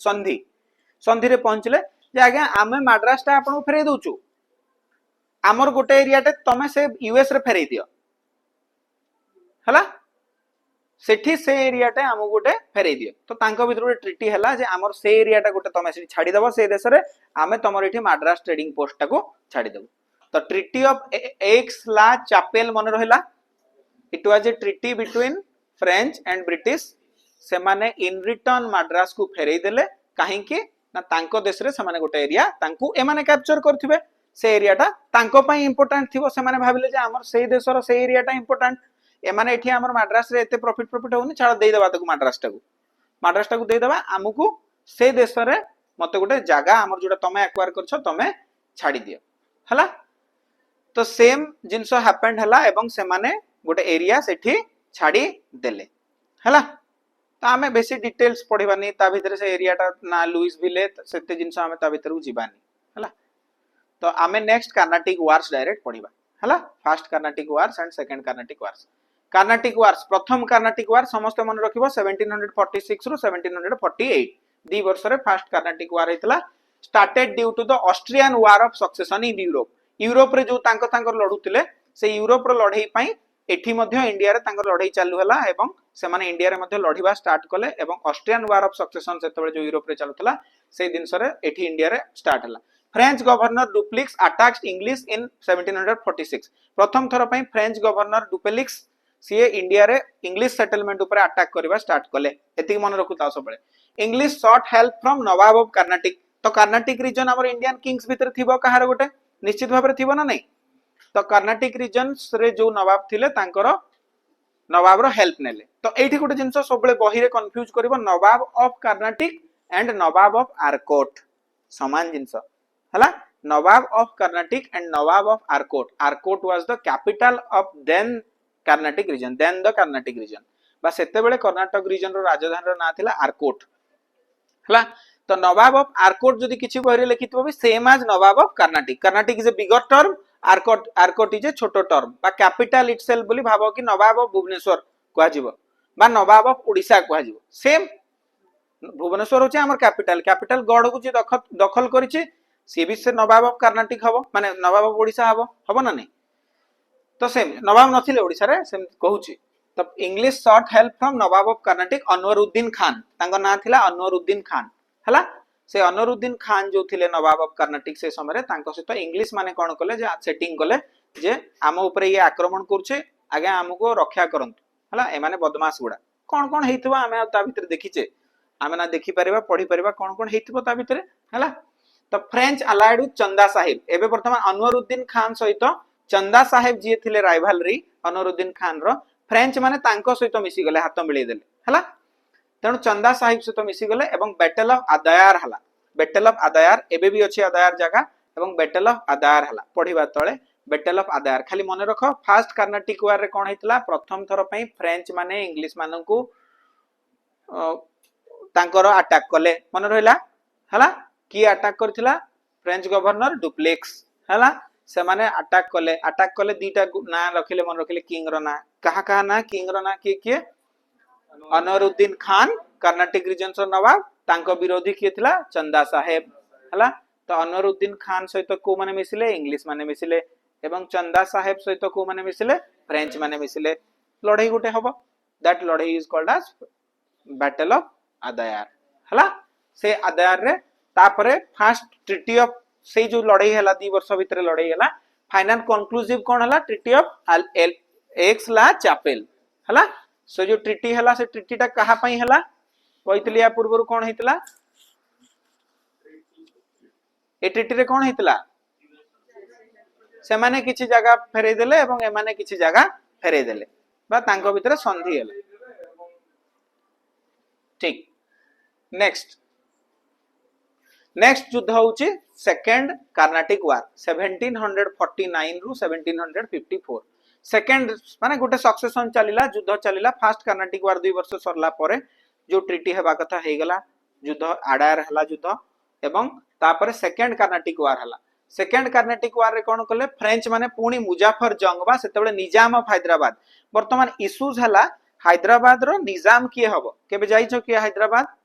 संधि रे पहुंचले जे आगे आमे मद्रास ता आपन फेरै दोछु हमर गोटे एरिया टे तमे से यूएस रे फेरै दियो हला सेठी से एरिया टे हम गोटे फेरै दियो तो तांको भीतर गोटे ट्रीटी हला जे हमर से एरिया टा गोटे तमे से छाडी दबो से देश रे आमे तमर एठी मद्रास ट्रेडिंग पोस्ट टा को छाडी देबो तो treaty of Aix la Chapelle मन रहला it was a treaty between French and British से माने इन रिटर्न मद्रास को फेरै देले काहे कि ना तांको देश रे से माने गोटे एरिया तांको ए माने कैप्चर करथिबे से एरिया टा तांको पई इंपोर्टेंट थिबो से माने भाबिले जे हमर सेही देशर से एरिया टा इंपोर्टेंट ए माने एठी हमर मद्रास रे एते प्रॉफिट होउनी छाड़ देई देबा ताकू मद्रास टा को देई देबा हमकु से देश रे मते गोटे जागा हमर जोटा तमे एक्वायर करछो तमे छाडी दियो हला तो सेम जिंस हैपेंड हला एवं से माने गोटे एरिया सेठी छाडी देले हला तो आमे बेसी डिटेल्स पढिबानी ता भितर से एरिया टा ना लुइस विले सेते जिंस आमे ता भितर जिबानी हला तो आमे नेक्स्ट कर्नाटिक वार्स डायरेक्ट पढिबा हला first Carnatic wars and second Carnatic wars प्रथम कर्नाटिक वार समस्त मन रखिबो 1746 रु 1748 दी वर्ष रे फर्स्ट कर्नाटिक वार हेतला started due to the Austrian war of succession in Europe रे जो तांको लढुतिले से यूरोप रो लढई पई एठी मध्य इंडिया रे तांको लढई चालू हला एवं से माने इंडिया रे मध्य लढिबा स्टार्ट कले एवं ऑस्ट्रियन वार ऑफ सक्सेशन सेतबे जो यूरोप रे चलुतला से दिन सरे एठी इंडिया रे स्टार्ट हला French governor Dupleix attacked English in 1746 प्रथम थर पई फ्रेंच गवर्नर डुप्लिक्स सी इंडिया रे इंग्लिश सेटलमेंट ऊपर अटैक करबा स्टार्ट कले एति मन रखुता सबले English sought help from Nawab of Karnataka तो कर्नाटक रीजन हमर इंडियन किंग्स भीतर थिबो कहार गोटे निश्चित भाबरे थिबो ना नहीं तो कर्नाटक रीजन रे जो नवाब थिले तांकर नवाब रो हेल्प नेले तो एठी गोटे जिंस सबले बही रे कंफ्यूज करबो nawab of Karnataka and nawab of Arcot समान जिंस हला nawab of Karnataka and nawab of Arcot was the capital of then Karnataka region then the Karnataka region बा सेते बेले कर्नाटक रीजन रो राजधानी रो ना थिला आरकोट हला तो नवाब ऑफ आरकोट जदी किछि बहिरे लिखितबो भी same as Nawab of Karnataka is a bigger term Arcot is a छोटो टर्म बा कैपिटल इटसेल्फ बोली भाबो कि नवाब ऑफ भुवनेश्वर कुआ जिवो बा नवाब ऑफ ओडिसा कुआ जिवो सेम भुवनेश्वर होचे हमर कैपिटल गढ़ को जे दखल करिछि सी भी से नवाब ऑफ कर्नाटक हबो माने नवाब ऑफ ओडिसा हबो ना नहीं तो सेम नवाब नथिले ओडिसा रे सेम कहूची तो English sought help from Nawab of Karnataka Anwaruddin Khan तांको ना थिला अनवरुद्दीन खान हला से अनवरुद्दीन खान जो थिले नवाब ऑफ कर्नाटक से समय रे तांको सहित इंग्लिश माने कोन कले जे सेटिंग कले जे आम ऊपर ये आक्रमण करछे आगे हमको रक्षा करंतु हला ए माने बदमाश गुडा कोन हेइतबा आमे ता भीतर देखिचे आमे ना देखि परिबा पढी परिबा कोन हेइतबो ता भीतर हला तो फ्रेंच अलाइड विथ चंदा साहिब एबे वर्तमान अनवरुद्दीन खान सहित चंदा साहेब जी थिले राइवलरी अनवरुद्दीन खान रो फ्रेंच माने तांको सहित मिसी गले हाथ मिले देले हला तेणु चंदा साहिब सहित मिसी गले एवं बैटल ऑफ अदायार हला बैटल ऑफ अदायार एबे भी अछि अदायार जगह एवं बैटल ऑफ अदायार हला पढिबा तळे बैटल ऑफ अदायार खाली मन रखो फर्स्ट कर्नाटक वार रे कोन हेतला प्रथम थर पई फ्रेंच माने इंग्लिश माननकु तांकर अटैक कले मन रहला हला की अटैक करथिला फ्रेंच गवर्नर डुप्लेक्स हला से माने अटैक कले दीटा ना रखिले मन रखिले किंग रो ना कहा ना किंग रो ना के अनवरुद्दीन खान कर्नाटक रीजन सो नवाब तांको विरोधी किए थिला चंदा साहेब हला तो अनवरुद्दीन खान सहित को माने मिसिले इंग्लिश माने मिसिले एवं चंदा साहेब सहित को माने मिसिले फ्रेंच माने मिसिले लड़ाई गुटे हबो दैट लड़ाई is called as battle of Adyar हला से अदायार रे तापरे फर्स्ट ट्रीटी ऑफ से जो लड़ाई हला 2 वर्ष भीतर लड़ाई हला फाइनल कंक्लूसिव कोन हला treaty of Aix la Chapelle हला सो जो ट्रीटी हला से ट्रीटीटा कहा पई हला कहितलिया पूर्वरु कोन हेतला ए ट्रीटी रे कोन हेतला से माने किछि जगह फेरै देले एवं ए माने किछि जगह फेरै देले बा तांको भीतर संधि हला ठीक नेक्स्ट युद्ध होची सेकंड कर्नाटक वार 1749 रु 1754 सेकंड माने गोटे सक्सेशन चलिला युद्ध चलिला फर्स्ट कर्नाटक वार 2 वर्ष सरला परे जो ट्रीटी हेबा कथा हे गला युद्ध आडार हला युद्ध एवं तापर सेकंड कर्नाटक वार हला सेकंड कर्नाटक वार रे कोन कले फ्रेंच माने पुणी मुजाफर जंग बा सेतेबेले निजाम ऑफ हैदराबाद वर्तमान इश्यूज हला हैदराबाद रो निजाम किए हबो केबे जाइछो कि हैदराबाद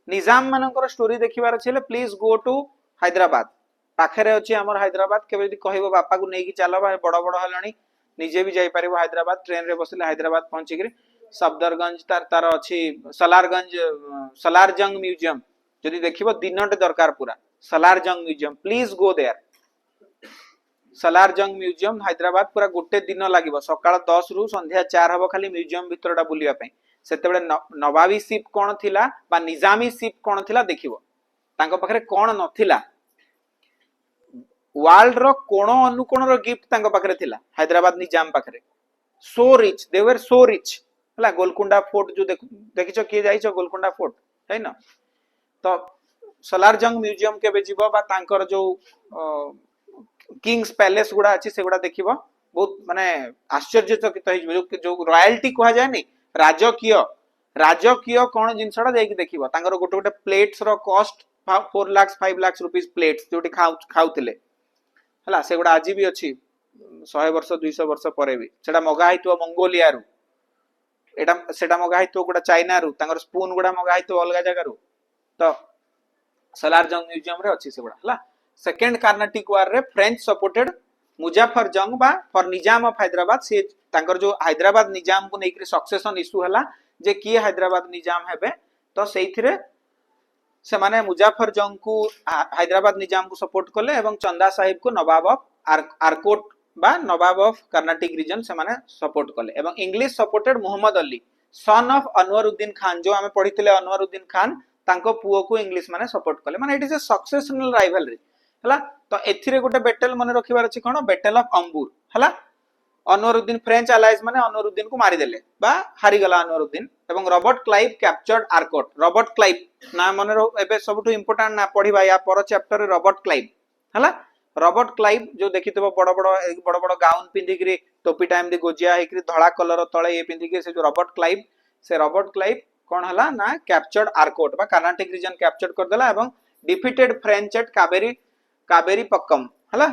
निजाम मानकर स्टोरी देखिबार छले प्लीज गो टू हैदराबाद पाखरे अछि हमर हैदराबाद केबे यदि कहइबो बापा को नेकी चलो बड़ बड़ हलानी निजे भी जाई परिबो हैदराबाद ट्रेन रे बसले हैदराबाद पहुंची गिरी सफदरगंज तार अछि सलारजंग म्यूजियम जदि देखिबो दिनटे दरकार पूरा Salar Jung museum please go there Salar Jung museum Hyderabad पूरा गोटे दिन लागिबो सकाळ 10 रु संध्या 4 हबो खाली म्यूजियम भितरटा बुलिया पई सेतेबेले नवाबी शिप कोन थिला बा निजामी शिप कोन थिला देखिबो तांको पाखरे कोन नथिला वर्ल्ड रो कोन अनुकोण रो गिफ्ट तांको पाखरे थिला हैदराबाद निजाम पाखरे so rich they were so rich हला गोलकुंडा फोर्ट जो देखिछो किए जाइछो गोलकुंडा फोर्ट है ना तो सलारजंग म्यूजियम के बेजिबो बा तांकर जो किंग्स पैलेस गुडा अछि से गुडा देखिबो बहुत माने आश्चर्यचकित हो जो रॉयल्टी कहा जाय नि राजकीय कोन जिंसडा जाई देखिबो तांकर गोटे गोटे प्लेट्स रो cost 4 lakh 5 lakh rupees plates जोटी खाउतिले हला से गुडा आजि भी अछि 100 वर्ष 200 वर्ष परे भी सेटा मगा हितो मंगोलिया रु एटा सेटा मगा हितो गुडा चाइना रु तांकर स्पून गुडा मगा हितो अलगा जगह रु तो सलारजंग म्यूजियम रे अछि से गुडा हला सेकंड कर्नाटक वार रे फ्रेंच सपोर्टेड मुजाफर जंग बा फॉर निजाम ऑफ हैदराबाद से तांकर जो हैदराबाद निजाम को नेकरी सक्सेशन इशू हला जे की हैदराबाद निजाम हेबे तो सेइथिरे से माने मुजाफर जंग को हैदराबाद निजाम को सपोर्ट कले एवं चंदा साहिब को नवाब ऑफ आरकोट बा नवाब ऑफ कर्नाटिक रीजन से माने सपोर्ट कले एवं English supported Mohammed Ali son of Anwaruddin Khan जो हमें पढ़िथिले अनवरुद्दीन खान तांको पुओ को इंग्लिश माने सपोर्ट कले माने it is A successful rivalry हला तो एथिरे गोटे बैटल मन रखिबार अछि कोन बैटल ऑफ अंबुर हला अनवरुद्दीन फ्रेंच अलाइज माने अनवरुद्दीन को मारी देले बा हारी गला अनवरुद्दीन एवं Robert Clive captured Arcot Robert Clive ना मन एबे सबटु इंपोर्टेंट ना पढिबा या पर चैप्टर रॉबर्ट क्लाइव हला रॉबर्ट क्लाइव जो देखितबो बड़ बड़ गाउन पिंधिकरी टोपी टाइम दे गोजिया हेकरी धळा कलर तळे ए पिंधिके से जो रॉबर्ट क्लाइव कोन हला ना कैप्चर्ड आरकोट बा कर्नाटक रीजन कैप्चर कर देला एवं defeated French at Kaveri Pakkam हला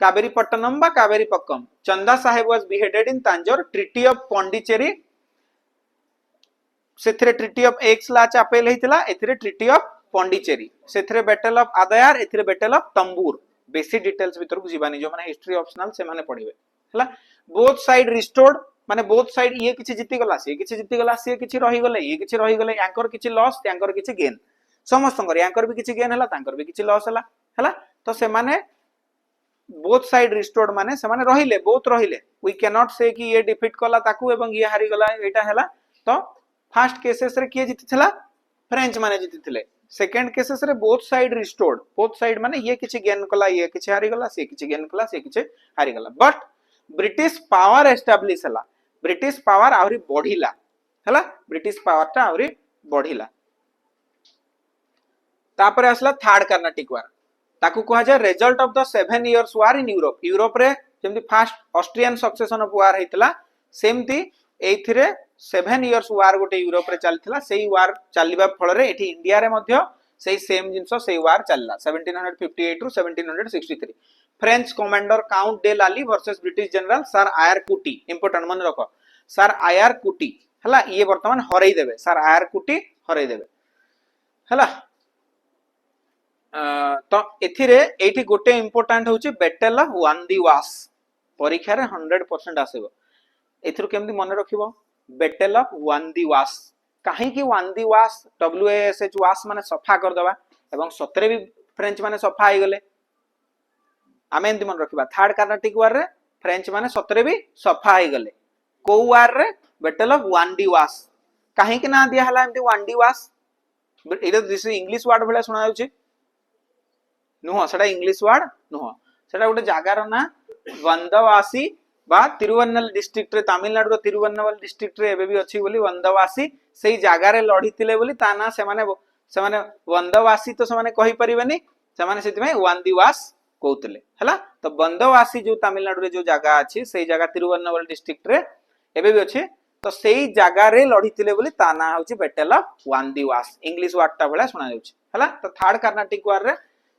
कावेरी पट्टनम बा Kaveri Pakkam Chanda Sahib was beheaded in Tanjore treaty of Pondicherry सेथरे treaty of Aix la Chapelle हेतिला एथिरे ट्रीटी ऑफ पॉन्डिचेरी सेथरे बैटल ऑफ आदयार एथिरे बैटल ऑफ तंबूर बेसिक डिटेल्स भीतर को जीवानी जो माने हिस्ट्री ऑप्शनल से माने पढिबे हला बोथ साइड रिस्टोर्ड माने बोथ साइड ये किछि जिति गला से किछि रहि गले ये किछि रहि गले यांकर किछि लॉस यांकर किछि गेन समस्तंकर यांकर भी किछि गेन हला तांकर भी किछि लॉस हला तो से माने बोथ साइड रिस्टोर्ड माने से माने रहिले बोथ रहिले वी कैन नॉट से कि ये डिफीट कला ताकू एवं ये हारी गला एटा हला तो फर्स्ट केसेस रे किए जितिथिला फ्रेंच माने जितिथिले सेकंड केसेस रे both side restored both side माने ये किछि गेन कला ये किछि हारी गला से किछि गेन कला से किछि हारी गला बट ब्रिटिश पावर एस्टैब्लिश हला ब्रिटिश पावर आउरी बढ़िला हला ब्रिटिश पावर ता आउरी बढ़िला तापरे असला थर्ड कर्नाटिक वार ताकू कहा जाय result of the 7 years war in Europe रे जेमति first Austrian succession of war हेतला सेमति एथिरे 7 इयर्स वार गोटे यूरोप रे चलथिला सेही वार चलिबा फल रे एठी इंडिया रे मध्य सेही सेम जिंसो सेही वार चलला 1758 टू 1763 French commander Count de Lally versus British general Sir Eyre Coote important मन रखो सर आयर कुटी हला ये वर्तमान हरई देबे सर आयर कुटी हरई देबे हला तो एथिरे एठी गोटे इंपोर्टेंट होची बैटल ऑफ वांदीवास परीक्षा रे 100% आसेबो एथिरो केमदी मन रखिबो बैटल ऑफ वांदीवास काहे कि वांदीवास WASH वास माने सफा कर दबा एवं सतरे भी फ्रेंच माने सफा आइ गले आमे एंदी मन रखिबा थर्ड कर्नाटिक वार रे फ्रेंच माने सतरे भी सफा आइ गले को वार रे बैटल ऑफ वांदीवास काहे कि ना दिया हला एंदी वांदीवास एटा दिस इंग्लिश वर्ड भले सुना जाउची नुह सेटा इंग्लिश वर्ड नुह सेटा गोटे जगार ना वंदवासी बा तिरुवन्नल डिस्ट्रिक्ट रे तमिलनाडु रो तिरुवन्नवल डिस्ट्रिक्ट रे एबे भी अछि बोली वंदवासी सेही जगार रे लढितिले बोली ता ना से माने वंदवासी तो से माने कहि परिबेनी से माने सेति में वांदीवास कहउतले हला तो वंदवासी जो तमिलनाडु रे जो जगह अछि सेही जगह तिरुवन्नवल डिस्ट्रिक्ट रे एबे भी अछि तो सेही जगार रे लढितिले बोली ता ना होछि बैटल ऑफ वांदीवास इंग्लिश वर्ड ता भला सुना जाउछि हला तो थर्ड कर्नाटिक वार रे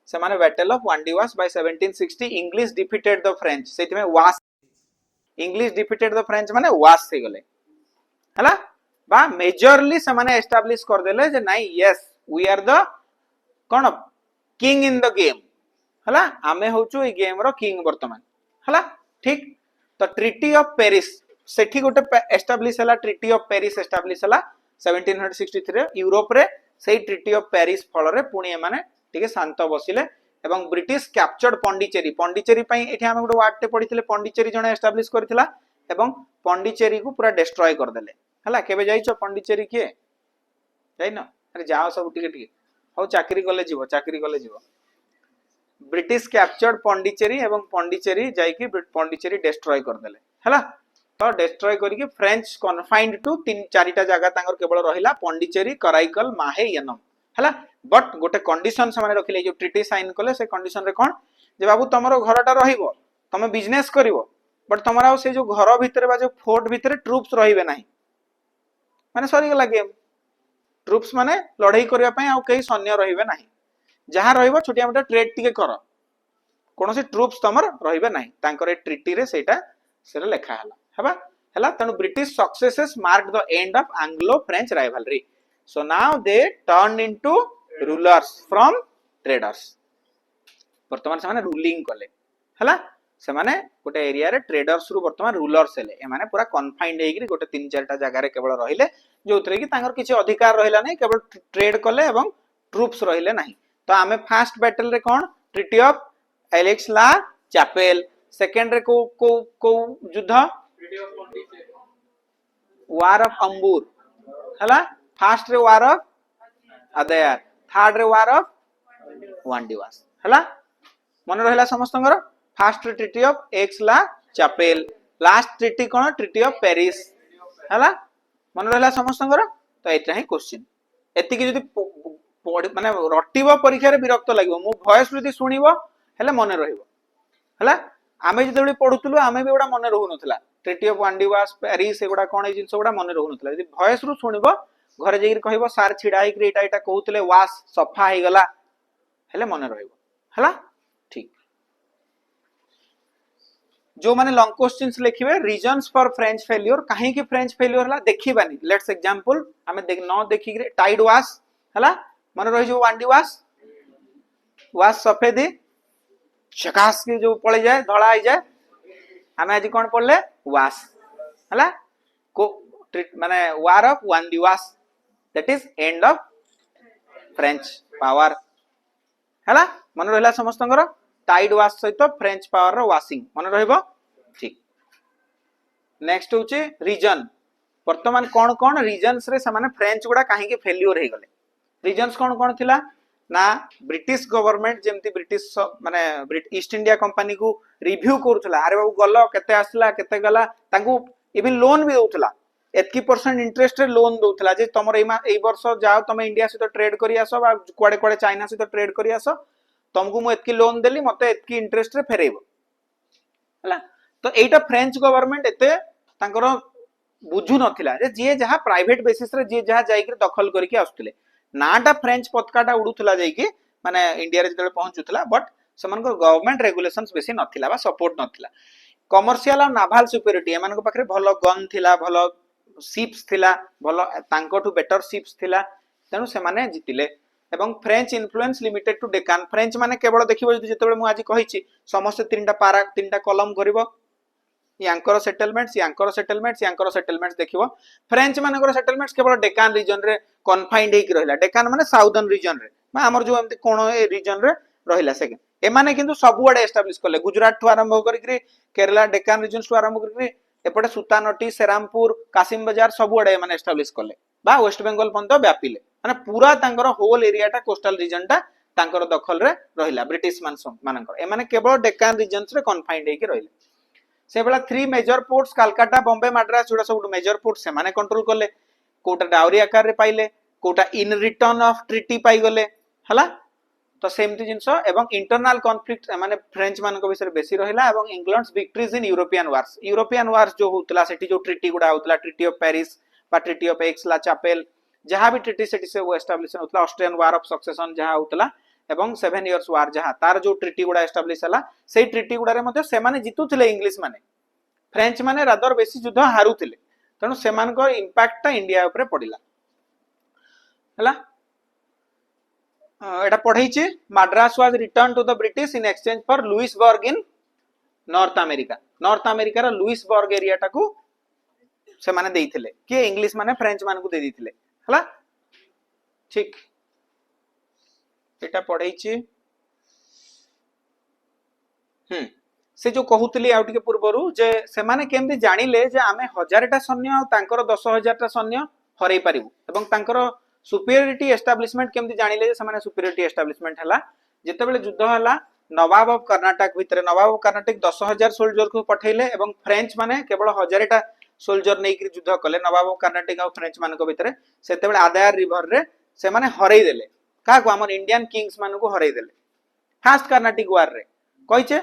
से माने battle of Wandiwash by 1760 English defeated the French सेति में वास इंग्लिश डिफीटेड द फ्रेंच माने वास से गले हला बा मेजरली से माने एस्टैब्लिश कर देले जे नाही यस वी आर द कोन किंग इन द गेम हला आमे होचु ए गेम रो किंग वर्तमान हला ठीक तो ट्रीटी ऑफ पेरिस सेठी गोटे एस्टैब्लिश हला ट्रीटी ऑफ पेरिस एस्टैब्लिश हला 1763 यूरोप रे सेही ट्रीटी ऑफ पेरिस फल रे पुणी माने ठीक है शांत बसिले एवं ब्रिटिश कैप्चर्ड पॉन्डिचेरी पई एठी हम गोटे वर्ड टे पढिथिले पॉन्डिचेरी जने एस्टैब्लिश करथिला एवं पॉन्डिचेरी को पूरा डिस्ट्रॉय कर देले हला केबे जाइछो पॉन्डिचेरी के जाइनो अरे जाओ सब टिके हो चाकरी गले जीवो ब्रिटिश कैप्चर्ड पॉन्डिचेरी एवं पॉन्डिचेरी जाई कि पॉन्डिचेरी डिस्ट्रॉय कर देले हला तो डिस्ट्रॉय करिके फ्रेंच कन्फाइंड टू 3-4टा जगह तांगर केवल रहिला पॉन्डिचेरी कराइकल माहे यनम हला बट गोटे कंडीशन से माने रखिले जो ट्रीटी साइन कले से कंडीशन रे कोन जे बाबू तमरो घरटा रहिबो तमे बिजनेस करिवो बट तमरा से जो घर भितरे बा जो फोर्ट भितरे ट्रूप्स रहिबे नाही माने सरी गला गेम ट्रूप्स माने लढाई करिया पय आ कई सैन्य रहिबे नाही जहां रहिबो छोटिया मोटा ट्रेड टिके कर कोनोसी ट्रूप्स तमर रहिबे नाही तांकर ए ट्रीटी रे सेटा सेरे लेखा हला तनु British successes mark the end of Anglo French rivalry so now they turned into rulers from traders वर्तमान से माने रूलिंग कले हला से माने गोटे एरिया रे ट्रेडर्स रु वर्तमान रूलर्स हेले ए माने पूरा कन्फाइंड हेगिरी गोटे 3-4टा जगह रे केवल रहिले जोथरे कि तांगर किछि अधिकार रहिला नै केवल ट्रेड कले एवं ट्रूप्स रहिले नाही तो आमे फर्स्ट बैटल रे कोन treaty of Aix la Chapelle second रे को युद्ध वार ऑफ अंबुर हला first ray war of Adyar third रे वार ऑफ वांडीवास हला मन रहला समस्तंगर first treaty of Aix la Chapelle last treaty कोन ट्रिटी ऑफ पेरिस हला मन रहला समस्तंगर तो एटा ही क्वेश्चन एति कि जदी माने रटिबो परीक्षा रे विरक्त लागो मु वॉइस जदी सुनिबो हेले मन रहइबो हला आमे जदि पढुतलु आमे भी एडा मन रहु नथला ट्रिटी ऑफ वांडीवास पेरिस एगुडा कोन ए जिंस एगुडा मन रहु नथला जदी वॉइस रु सुनिबो घरे जेगिर कहइबो सर छिडा ही एटा एटा कहउतले वास सफा हे गला हेले मन रहइबो हला ठीक जो माने लॉन्ग क्वेश्चंस लिखिबे रीजंस फॉर फ्रेंच फेल्योर काहे कि फ्रेंच फेल्योर हला देखिबानी लेट्स एग्जांपल हमें देख न देखि टाइड वास हला मन रहि जो वांडीवास वास सफेद चकास के जो पड़े जाए धड़ा आई जाए हमें आज कौन पढ़ले वास हला को माने war of Wandiwash that is end of French power हला मन रहला समस्तंगर टाइड वास सहित फ्रेंच पावर रो वाशिंग मन रहइबो ठीक नेक्स्ट होचे रीजन वर्तमान कोन कोन रीजन्स रे समान फ्रेंच गुडा काहे के फेल्योर हे गले रीजन्स कोन थिला ना ब्रिटिश गवर्नमेंट जेमती ब्रिटिश माने ईस्ट इंडिया कंपनी को रिव्यू करथला अरे बाबू गलो केते आसला केते गला तांको इवन लोन भी दोथला 80% इंटरेस्ट रे लोन दोथला जे तमर एई वर्ष जाओ तमे इंडिया से तो ट्रेड करी आसो बा कोडे कोडे चाइना से तो ट्रेड करी आसो तुमको मु एतकी लोन देली मते एतकी इंटरेस्ट रे फेरेबो हला तो एटा फ्रेंच गवर्नमेंट एते तांकर बुझु नथिला जे जे जहा प्राइवेट बेसिस रे जे जहा जाई के दखल करके आस्तले नाटा फ्रेंच पतकाटा उडुथला जाई के माने इंडिया रे जदे पहुंचुथला बट समन को गवर्नमेंट रेगुलेशंस बेसी नथिला बा सपोर्ट नथिला कमर्शियल और नाभाल सुपीरियरिटी एमान को पाखरे भलो गन थिला भलो शिप्स थिला भलो तांकोटू बेटर शिप्स थिला तेनु से माने जितिले एवं French influence limited to Deccan French माने केवल देखिबो जदि जेतेबेले मु आजि कहिछि समस्त तीनटा पारा तीनटा कॉलम करिवो यांकर सेटलमेंट्स देखिवो फ्रेंच मानकर सेटलमेंट्स केवल डेकान रीजन रे कन्फाइंड हे कि रहला डेकान माने साउदर्न रीजन रे बा हमर जो एमते कोन ए रीजन रे रहला सेकेंड ए माने किंतु सब आडे एस्टैब्लिश करले गुजरात ठु आरंभ करिकरी केरला डेकान रीजन ठु आरंभ करिकरी एपटे सुतानटी सेरामपुर कासिम बाजार सब आडे माने एस्टैब्लिश करले बा वेस्ट बंगाल पंत व्यापिले माने पूरा तांकर होल एरियाटा कोस्टल रीजन टा तांकर दखल रे रहला ब्रिटिश मानकर ए माने केवल डेकान रीजन्स रे कन्फाइंड हे कि रहले से बेला 3 मेजर पोर्ट्स कलकत्ता बॉम्बे मद्रास जोड़ा सब मेजर पोर्ट से माने कंट्रोल करले कोटा डाउरी आकार रे पाइले कोटा इन रिटर्न ऑफ ट्रिटी पाई गले हला तो सेमती जिंस एवं इंटरनल कॉन्फ्लिक्ट माने फ्रेंच मान को विषय बेसी रहिला एवं England's victories in European wars जो होतला सेठी जो ट्रिटी गुडा होतला ट्रिटी ऑफ पेरिस बा treaty of Aix la Chapelle जहां भी ट्रिटी सेठी से वो एस्टैब्लिश होतला ऑस्ट्रियन वार ऑफ सक्सेशन जहां होतला एवं 7 इयर्स वार जहां तार जो ट्रिटी गुडा एस्टैब्लिश हला सेही ट्रिटी गुडा रे मध्ये से माने जितुथिले इंग्लिश माने फ्रेंच माने रादर बेसी युद्ध हारुथिले तनो सेमानकर इंपैक्ट ता इंडिया ऊपर पडिला हला एटा पढैछि Madras was return to the British in exchange for Louisbourg in North America रा लुइसबर्ग एरिया टाकू से माने देइथिले कि इंग्लिश माने फ्रेंच मान को दे दिथिले हला ठीक एटा पढैछि से जो कहूतली आउट के पूर्वरु जे से माने केमति जानिले जे आमे 1000टा सैन्य आ तांकर 10000टा सैन्य हरै पारिबु एवं तांकर सुपीरियरिटी एस्टैब्लिशमेंट केमति जानिले जे से माने सुपीरियरिटी एस्टैब्लिशमेंट हला जेतेबेले युद्ध हला नवाब ऑफ कर्नाटक भितरे नवाब ऑफ कर्नाटक 10000 सोल्जर को पठैले एवं फ्रेंच माने केवल 1000टा सोल्जर नै कि युद्ध कले नवाब ऑफ कर्नाटक और फ्रेंच मान को भितरे सेतेबेले आदायर रिवर रे से माने हरै देले का को हमर इंडियन किंग्स मान को हरै देले फर्स्ट कर्नाटक वार रे कहिचे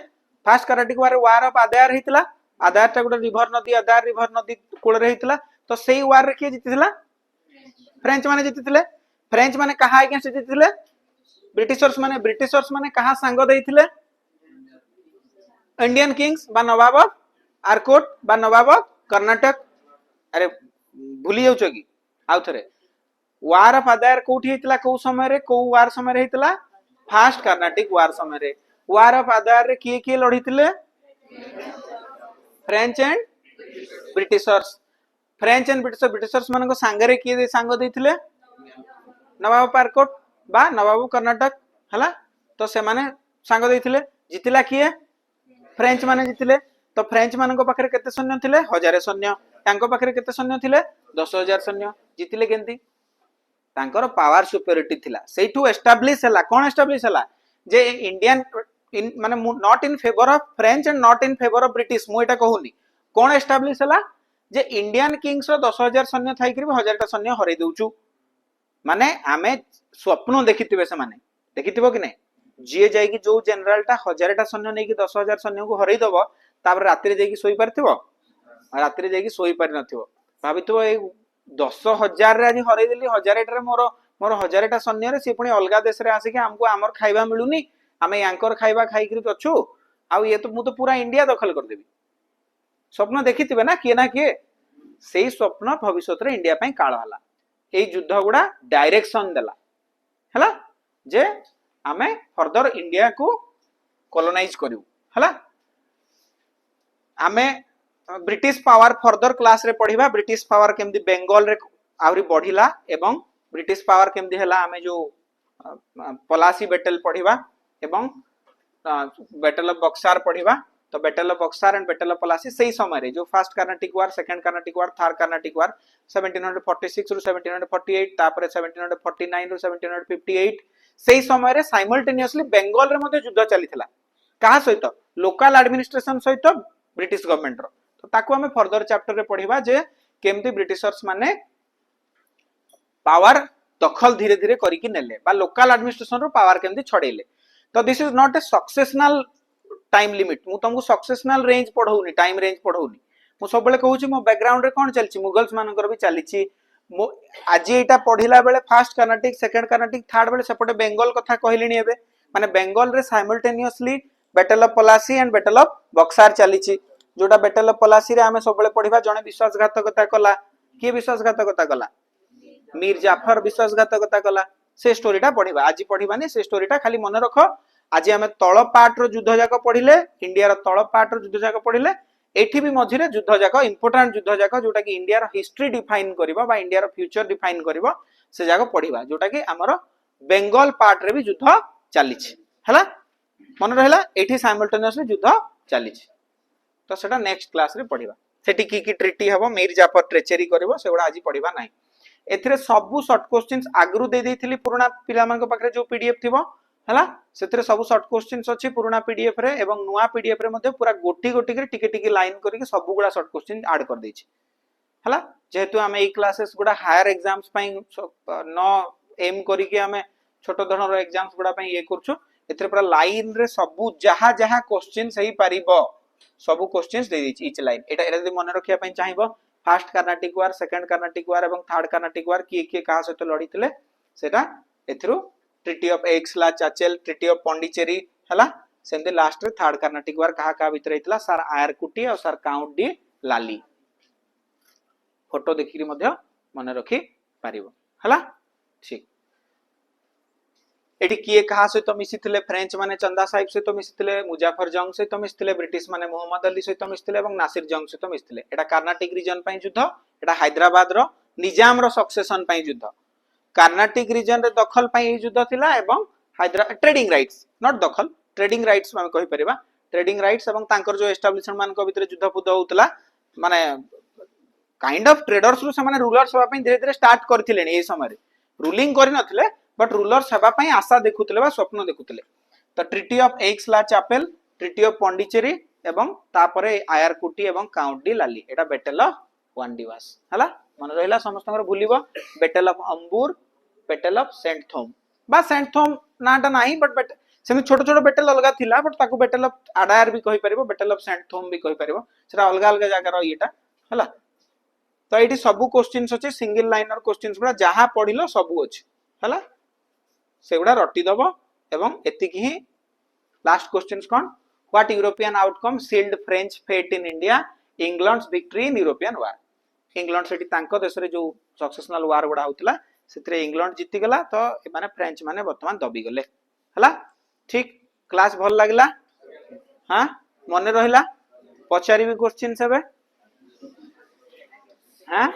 फर्स्ट कर्नाटक वार ऑफ आदायर हितला आदायर टा गोटे रिवर नदी आदायर रिवर नदी कोल रे हितला तो सेही वार रे के जितिला फ्रेंच माने जितिले फ्रेंच माने कहा अगेंस्ट जितिले ब्रिटिशर्स माने कहा संग देइथिले इंडियन किंग्स बा नवाब ऑफ आरकोट बा नवाब ऑफ कर्नाटक अरे भूली जाउछ की आउ थरे वार ऑफ आदायर कोठी हितला को समय रे को वार समय रे हितला फर्स्ट कर्नाटक वार समय रे वार ऑफ आदायर रे किए लड़ीथिले फ्रेंच एंड ब्रिटिशर्स मान को सांगरे किए संग देइथिले नवाब ऑफ आरकोट बा नवाब कर्नाटक हला तो से माने सांग देथिले जितिला किए फ्रेंच माने जितिले तो फ्रेंच मानक पाखरे केते सैन्य थिले 1000 सैन्य तांको पाखरे केते सैन्य थिले 10000 सैन्य जितिले केंती तांकर पावर सुपीरियरिटी थिला सेठू एस्टैब्लिश हला कोन एस्टैब्लिश हला जे इंडियन इन माने not in favour of French and not in favour of British मु एटा कहूनी कोन एस्टैब्लिश हला जे इंडियन किंग्स रो 10000 सैन्य थाई कि 1000 टा सैन्य हरै देउचू माने आमे स्वप्न देखिथिबे से माने देखिथिबो कि नै जे जाई कि जो जनरल टा 1000 टा सैन्य नै कि 10000 सैन्य को हरै दबो तापर रात्रि जाई कि सोई परथिबो रात्रि जाई कि सोई पर नथिबो भाबिथिबो ए 10000 रे आज हरै देली 1000 टा रे मोर 1000 टा सैन्य रे से पुनी अलगा देश रे आसी कि हमको हमर खाइबा मिलुनी आमे यांकर खाइबा खाई कि अछु आ ये तो मु तो पूरा इंडिया दखल कर देबी स्वप्न देखिथिबे ना किए सेही स्वप्न भविष्यत रे इंडिया पई काळ हला ए युद्ध गुडा डायरेक्शन देला हला जे आमे फर्दर इंडिया को कॉलोनाइज करिउ हला आमे ब्रिटिश पावर फर्दर क्लास रे पढिबा ब्रिटिश पावर केमदी बेंगल रे आवरी बढ़िला एवं ब्रिटिश पावर केमदी हला आमे जो पलासी बैटल पढिबा एवं बैटल ऑफ बक्सार पढिबा तो battle of Buxar and battle of Plassey सही समय रे जो first Carnatic war second Carnatic war third Carnatic war 1746 रु 1748 तापर 1749 रु 1758 सही समय रे साइमल्टेनियसली बेंगल रे मध्ये युद्ध चलीथिला कहा सहित लोकल एडमिनिस्ट्रेशन सहित ब्रिटिश गवर्नमेंट रो तो ताकू हमें फर्दर चैप्टर रे पढिबा जे केमती ब्रिटिशर्स माने पावर दखल धीरे धीरे करी कि नेले बा लोकल एडमिनिस्ट्रेशन रो पावर केमती छडेले तो this is not a successional time limit मु तुमको सक्सेसनल रेंज पढौनी टाइम रेंज पढौनी मु सब बेले कहूची मो बैकग्राउंड रे कोन चलची मुगल्स मानकर भी चलीची मो आज एटा पढिला बेले first Carnatic second Carnatic third बेले सेपटे बेंगल कथा कहलिनी एबे माने बेंगल रे simultaneously battle of Plassey and battle of Buxar चलीची जोटा बैटल ऑफ पलासी रे हमें सब बेले पढिबा जने विश्वासघातकता कला के विश्वासघातकता कला मीर जाफर विश्वासघातकता कला से स्टोरीटा पढिबा आज पढिबानी से स्टोरीटा खाली मन रखो आज आमे तळ पार्ट रो युद्ध जाक पढिले इंडिया रो तळ पार्ट रो युद्ध जाक पढिले एठी भी मझिरे युद्ध जाक इंपोर्टेंट युद्ध जाक जोटा कि इंडिया रो हिस्ट्री डिफाइन करबा बा इंडिया रो फ्यूचर डिफाइन करबा से जाक पढिबा जोटा कि हमर बेंगल पार्ट रे भी युद्ध चलीछि हला मन रहला एठी साइमल्टेनियसली युद्ध चलीछि तो सेटा नेक्स्ट क्लास रे पढिबा सेठी की ट्रीटी हबो मीर जाफर ट्रेचेरी करबो सेगुडा आज पढिबा नाही एथिरे सबु शॉर्ट क्वेश्चंस आगरु दे देथिली पुराना पिला मानक पाखरे जो पीडीएफ थिबो हला सेथिरे सबु शॉर्ट क्वेश्चंस अछि पुराना पीडीएफ रे एवं नुवा पीडीएफ रे मध्ये पूरा गोटी गोटी के टिके टिके लाइन करिके सबु गुडा शॉर्ट क्वेश्चन ऐड कर दैछि हला जेहेतु हमें ए क्लासेस गुडा हायर एग्जाम्स पई न एम करिके हमें छोट धৰণৰ एग्जाम्स गुडा पई ए करछु एथिरे पूरा लाइन रे सबु जहा जहा क्वेश्चन सही पारिबो सबु क्वेश्चंस दे दैछि इच लाइन एटा एटा मन रखिया पई चाहिबो first Carnatic war second Carnatic war एवं थर्ड कर्नाटिक वार किए कहा सहित लड़ीथिले सेटा एथिरु treaty of Aix la Chapelle treaty of Pondicherry हला सेमते लास्ट रे थर्ड कर्नाटिक वार कहा भीतर हितला सर आयरकुटी और Sir Count de Lally photo देखिरि मध्ये मन रखी पारिबो हला ठीक एटी किए कहा सहित मिसिथिले फ्रेंच माने चंदा साहिब सहित मिसिथिले मुजाफर जंग सहित मिसिथिले ब्रिटिश माने मोहम्मद अली सहित मिसिथिले एवं नासिर जंग सहित मिसिथिले एटा कर्नाटिक रीजन पई युद्ध एटा हैदराबाद रो निजाम रो सक्सेशन पई युद्ध कर्नाटिक रीजन रे दखल पई युद्ध थिला एवं हैदराबाद ट्रेडिंग राइट्स नॉट दखल ट्रेडिंग राइट्स हम कहि परिबा ट्रेडिंग राइट्स एवं तांकर जो एस्टैब्लिशमेंट मान को भीतर युद्ध पुद्ध होतला माने काइंड ऑफ ट्रेडर्स रो से माने रूलर्स होबा पई धीरे धीरे स्टार्ट करथिले ए समय रे रूलिंग करि नथिले बट रूलर्स हेबा पई आशा देखुतले बा स्वप्न देखुतले तो treaty of Aix la Chapelle treaty of Pondicherry एवं तापरे आयरकुटी एवं count de Lali Etah battle of वानडिवास हला मन रहला समस्तकर भूलिबो battle of Ambur battle of Saint Thome बा सेंट थोम नाटा नाही बट सेमी छोट छोट बैटल अलगा थिला बट ताकू बैटल ऑफ अडायर भी कहि परिबो बैटल ऑफ सेंट थोम भी कहि परिबो सेटा अलगा अलगा जागा रो एटा हला तो एटी सबु क्वेश्चंस अछि सिंगल लाइनर क्वेश्चंस गुडा जहां पढिलो सबु अछि हला सेगुडा रटी दबो एवं एतिक ही लास्ट क्वेश्चंस कोन what European outcome sealed French fate in India England's victory in European war England सेठी तांको देश रे जो सक्सेसनल वार गुडा होतला सेतरे इंग्लैंड जीति गला तो ए माने फ्रेंच माने वर्तमान दबी गले हला ठीक क्लास भल लागला हां मने रहिला पचारी भी क्वेश्चन सेबे हां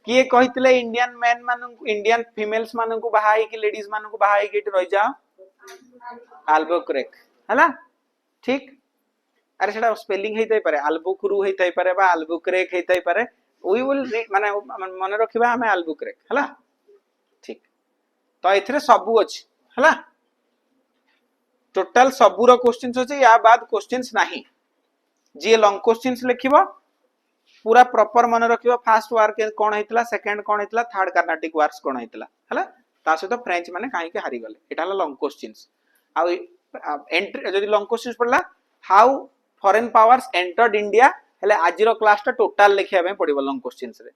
किए कहितले इंडियन मैन मानन इंडियन फीमेल्स मानन को बाहाई कि लेडीज मानन को बाहाई कि रहि जाओ अल्बुक्रेक हला ठीक अरे सेटा स्पेलिंग हेतै पारे अल्बुक्रू हेतै पारे बा अल्बुक्रेक हेतै पारे वी विल माने मन रखिबा हमें अल्बुक्रेक हला ठीक तो एथिरे सबु अछि हला टोटल सबुरो क्वेश्चंस अछि या बाद क्वेश्चंस नाही जे लॉन्ग क्वेश्चंस लिखिबो पूरा प्रॉपर मन रखिबो फर्स्ट वर्क कोन हेतला सेकंड कोन हेतला थर्ड कर्नाटिक वर्क्स कोन हेतला हला ता सहित फ्रेंच माने काहे के हारि गले एटा लॉन्ग क्वेश्चंस आ एंट्री जदी लॉन्ग क्वेश्चंस पड़ला how foreign powers entered India हेले आजिरो क्लास टा टोटल लिखिया में पड़िबो लॉन्ग क्वेश्चंस रे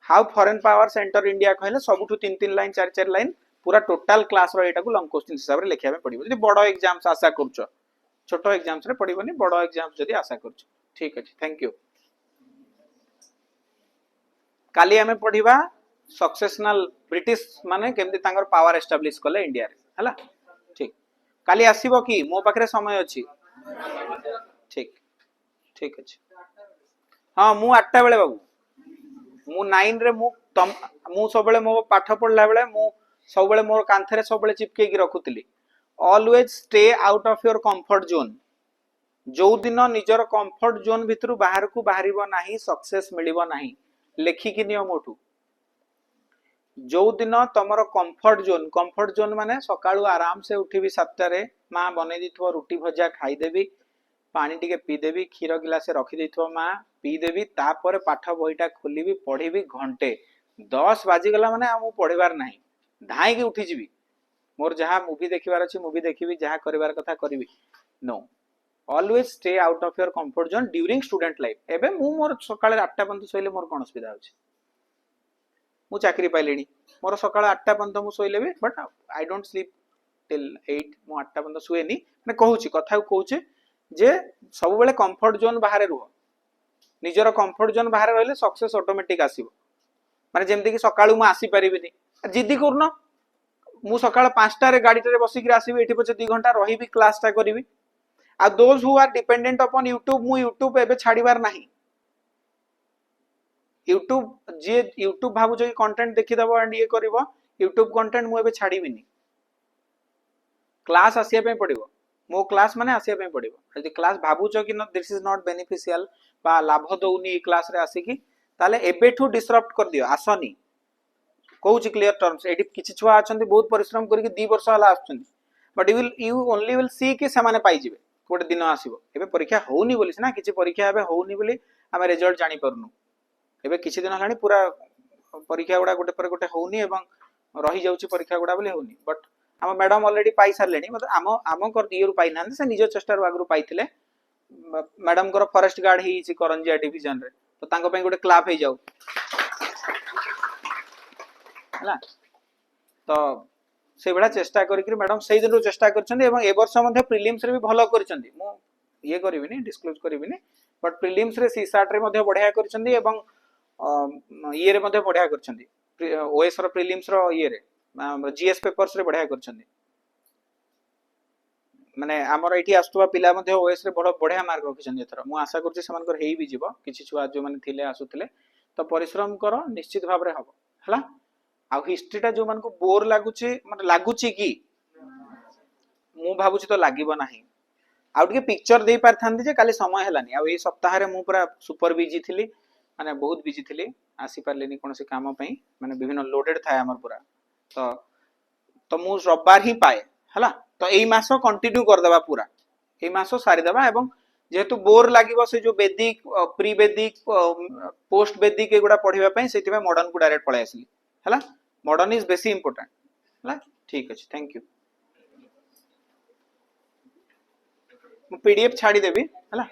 how foreign powers enter India कहले सबुठु 3-3 लाइन 4-4 लाइन पूरा टोटल क्लास रो एटा को लॉन्ग क्वेश्चन हिसाब रे लिखिया में पड़िबो जदी बडो एग्जाम्स आशा करछो छोटो एग्जाम्स रे पड़िबोनी बडो एग्जाम्स जदी आशा करछो ठीक अछि थैंक यू काली हमें पढ़िबा सक्सेसनल ब्रिटिश माने केमति तांगर पावर एस्टैब्लिश करले इंडिया रे हला ठीक काली आसीबो की मो पाखरे समय अछि ठीक ठीक अछि हां मु 8टा बेले बाबू मु 9 रे मु सब बेले मो पाठ पढला बेले मु सब बेले मोर कांथरे सब बेले चिपके की रखुतली always stay out of your comfort zone जो दिन निजर कंफर्ट जोन भितरु बाहर को बाहरिबो नाही सक्सेस मिलिबो नाही लेखिकी नियो मोटू जो दिन तमरो कंफर्ट जोन माने सकाळू आराम से उठीबी 7टा रे मां बनै दिथो रोटी भजा खाई देबी पानी टिके पी देबी खीर गिलास रखी देथो मां पी देबी तापर पाठ बहिटा खोलीबी पढीबी घंटे 10 बाजी गला माने हम पढिबार नाही धाई के उठी जीबी मोर जहां मूवी देखिबार अछि मूवी देखिबी जहां करिवार कथा करिवि नो always stay out of your comfort zone during student life एबे मु मोर सकाळे 8टा बंद सोइले मोर कोन सुविधा होछि मु चाकरी पाइलेनी मोर सकाळे 8टा बंद मु सोइले बी but I don't sleep till 8 मु 8टा बंद सुएनी माने कहूछि कथा कहूछि जे सब बेले कंफर्ट जोन बाहर रुह निजर कंफर्ट जोन बाहर रहले सक्सेस ऑटोमेटिक आसीबो माने जेमति कि सकाळू मु आसी परिबिनी जिद्दी करनो मु सकाळ 5टा रे गाडी रे बसी कि आसीबी एठी पछे 2 घंटा रहिबी क्लास टा करिवि आ those who are dependent upon YouTube मु यूट्यूब एबे छाड़ीबार नाही यूट्यूब जे यूट्यूब भाबु जे कंटेंट देखि दबो एंड ये करबो यूट्यूब कंटेंट मु एबे छाड़ीबिनी क्लास आसिया पे पड़िबो मो क्लास माने आसिया पे पड़िबो यदि क्लास भाबु छ कि दिस इज नॉट बेनिफिशियल बा लाभ दउनी ए क्लास रे आसी कि ताले एबेठू डिसरप्ट कर दियो आसनी कहूँ क्लियर टर्म्स एडी किछि छुआ अछंती बहुत परिश्रम करके 2 वर्ष हला आछंती but you only will see कि से माने पाई जिवे गोटे दिन आसीबो एबे परीक्षा होउनी बोली ना किछि परीक्षा एबे होउनी बोली हम रिजल्ट जानि परनु एबे किछि दिन हलानी पूरा परीक्षा गुडा गोटे पर गोटे होउनी एवं रही जाउची परीक्षा गुडा बोली होउनी बट हम मैडम ऑलरेडी पाई सारलेनी मतलब आम कर इयर पाई ना से निज चेष्टार आगु पाइथिले मैडम कर फॉरेस्ट गार्ड ही छि करंजिया डिवीजन रे तो तांको पे गोटे क्लाप हे जाउ हला तो से बेला चेष्टा करिकरी मैडम सही दिन चेष्टा करछन्ती एवं ए वर्ष मध्ये प्रीलिम्स रे भी भलो करछन्ती मु ये करबिनी डिस्क्लोज करबिनी बट प्रीलिम्स रे सीसाट रे मध्ये बढ़िया करछन्ती एवं ये रे मध्ये बढ़िया करछन्ती ओएस रो प्रीलिम्स रो ये रे जीएस पेपर्स रे बढ़िया करछन्ती माने हमर एठी आस्तुवा पिला मध्ये ओएस रे बड़ बढ़िया मार्क रखिछन्ती एथरा मु आशा करछि समानकर हेई भी जीवो किछि छुआ जो माने थिले आसुथिले तो परिश्रम करो निश्चित भाव रे हबो हला आ हिस्ट्री टा जो मान को बोर लागुची मतलब लागुची की मु भाबुची तो लागिबो नाही आ उठके पिक्चर देई पारथांती जे काली समय हलानी आ ए सप्ताह रे मु पूरा सुपर बिजी थिली माने बहुत बिजी थिली आसी पारलेनी कोनोसी काम पई माने विभिन्न लोडेड थाय हमर पूरा तो मु रविवार ही पाए हला तो एई मासो कंटिन्यू कर देबा पूरा एई मासो सारी देबा एवं जेहेतु बोर लागिबो से जो वैदिक प्री वैदिक पोस्ट वैदिक एगुडा पढिबा पई सेति में मॉडर्न को डायरेक्ट पळे आसली हला मॉडर्न इज बेसी इंपोर्टेंट हला ठीक अछि थैंक यू मु पीडीएफ छाडी देबी हला।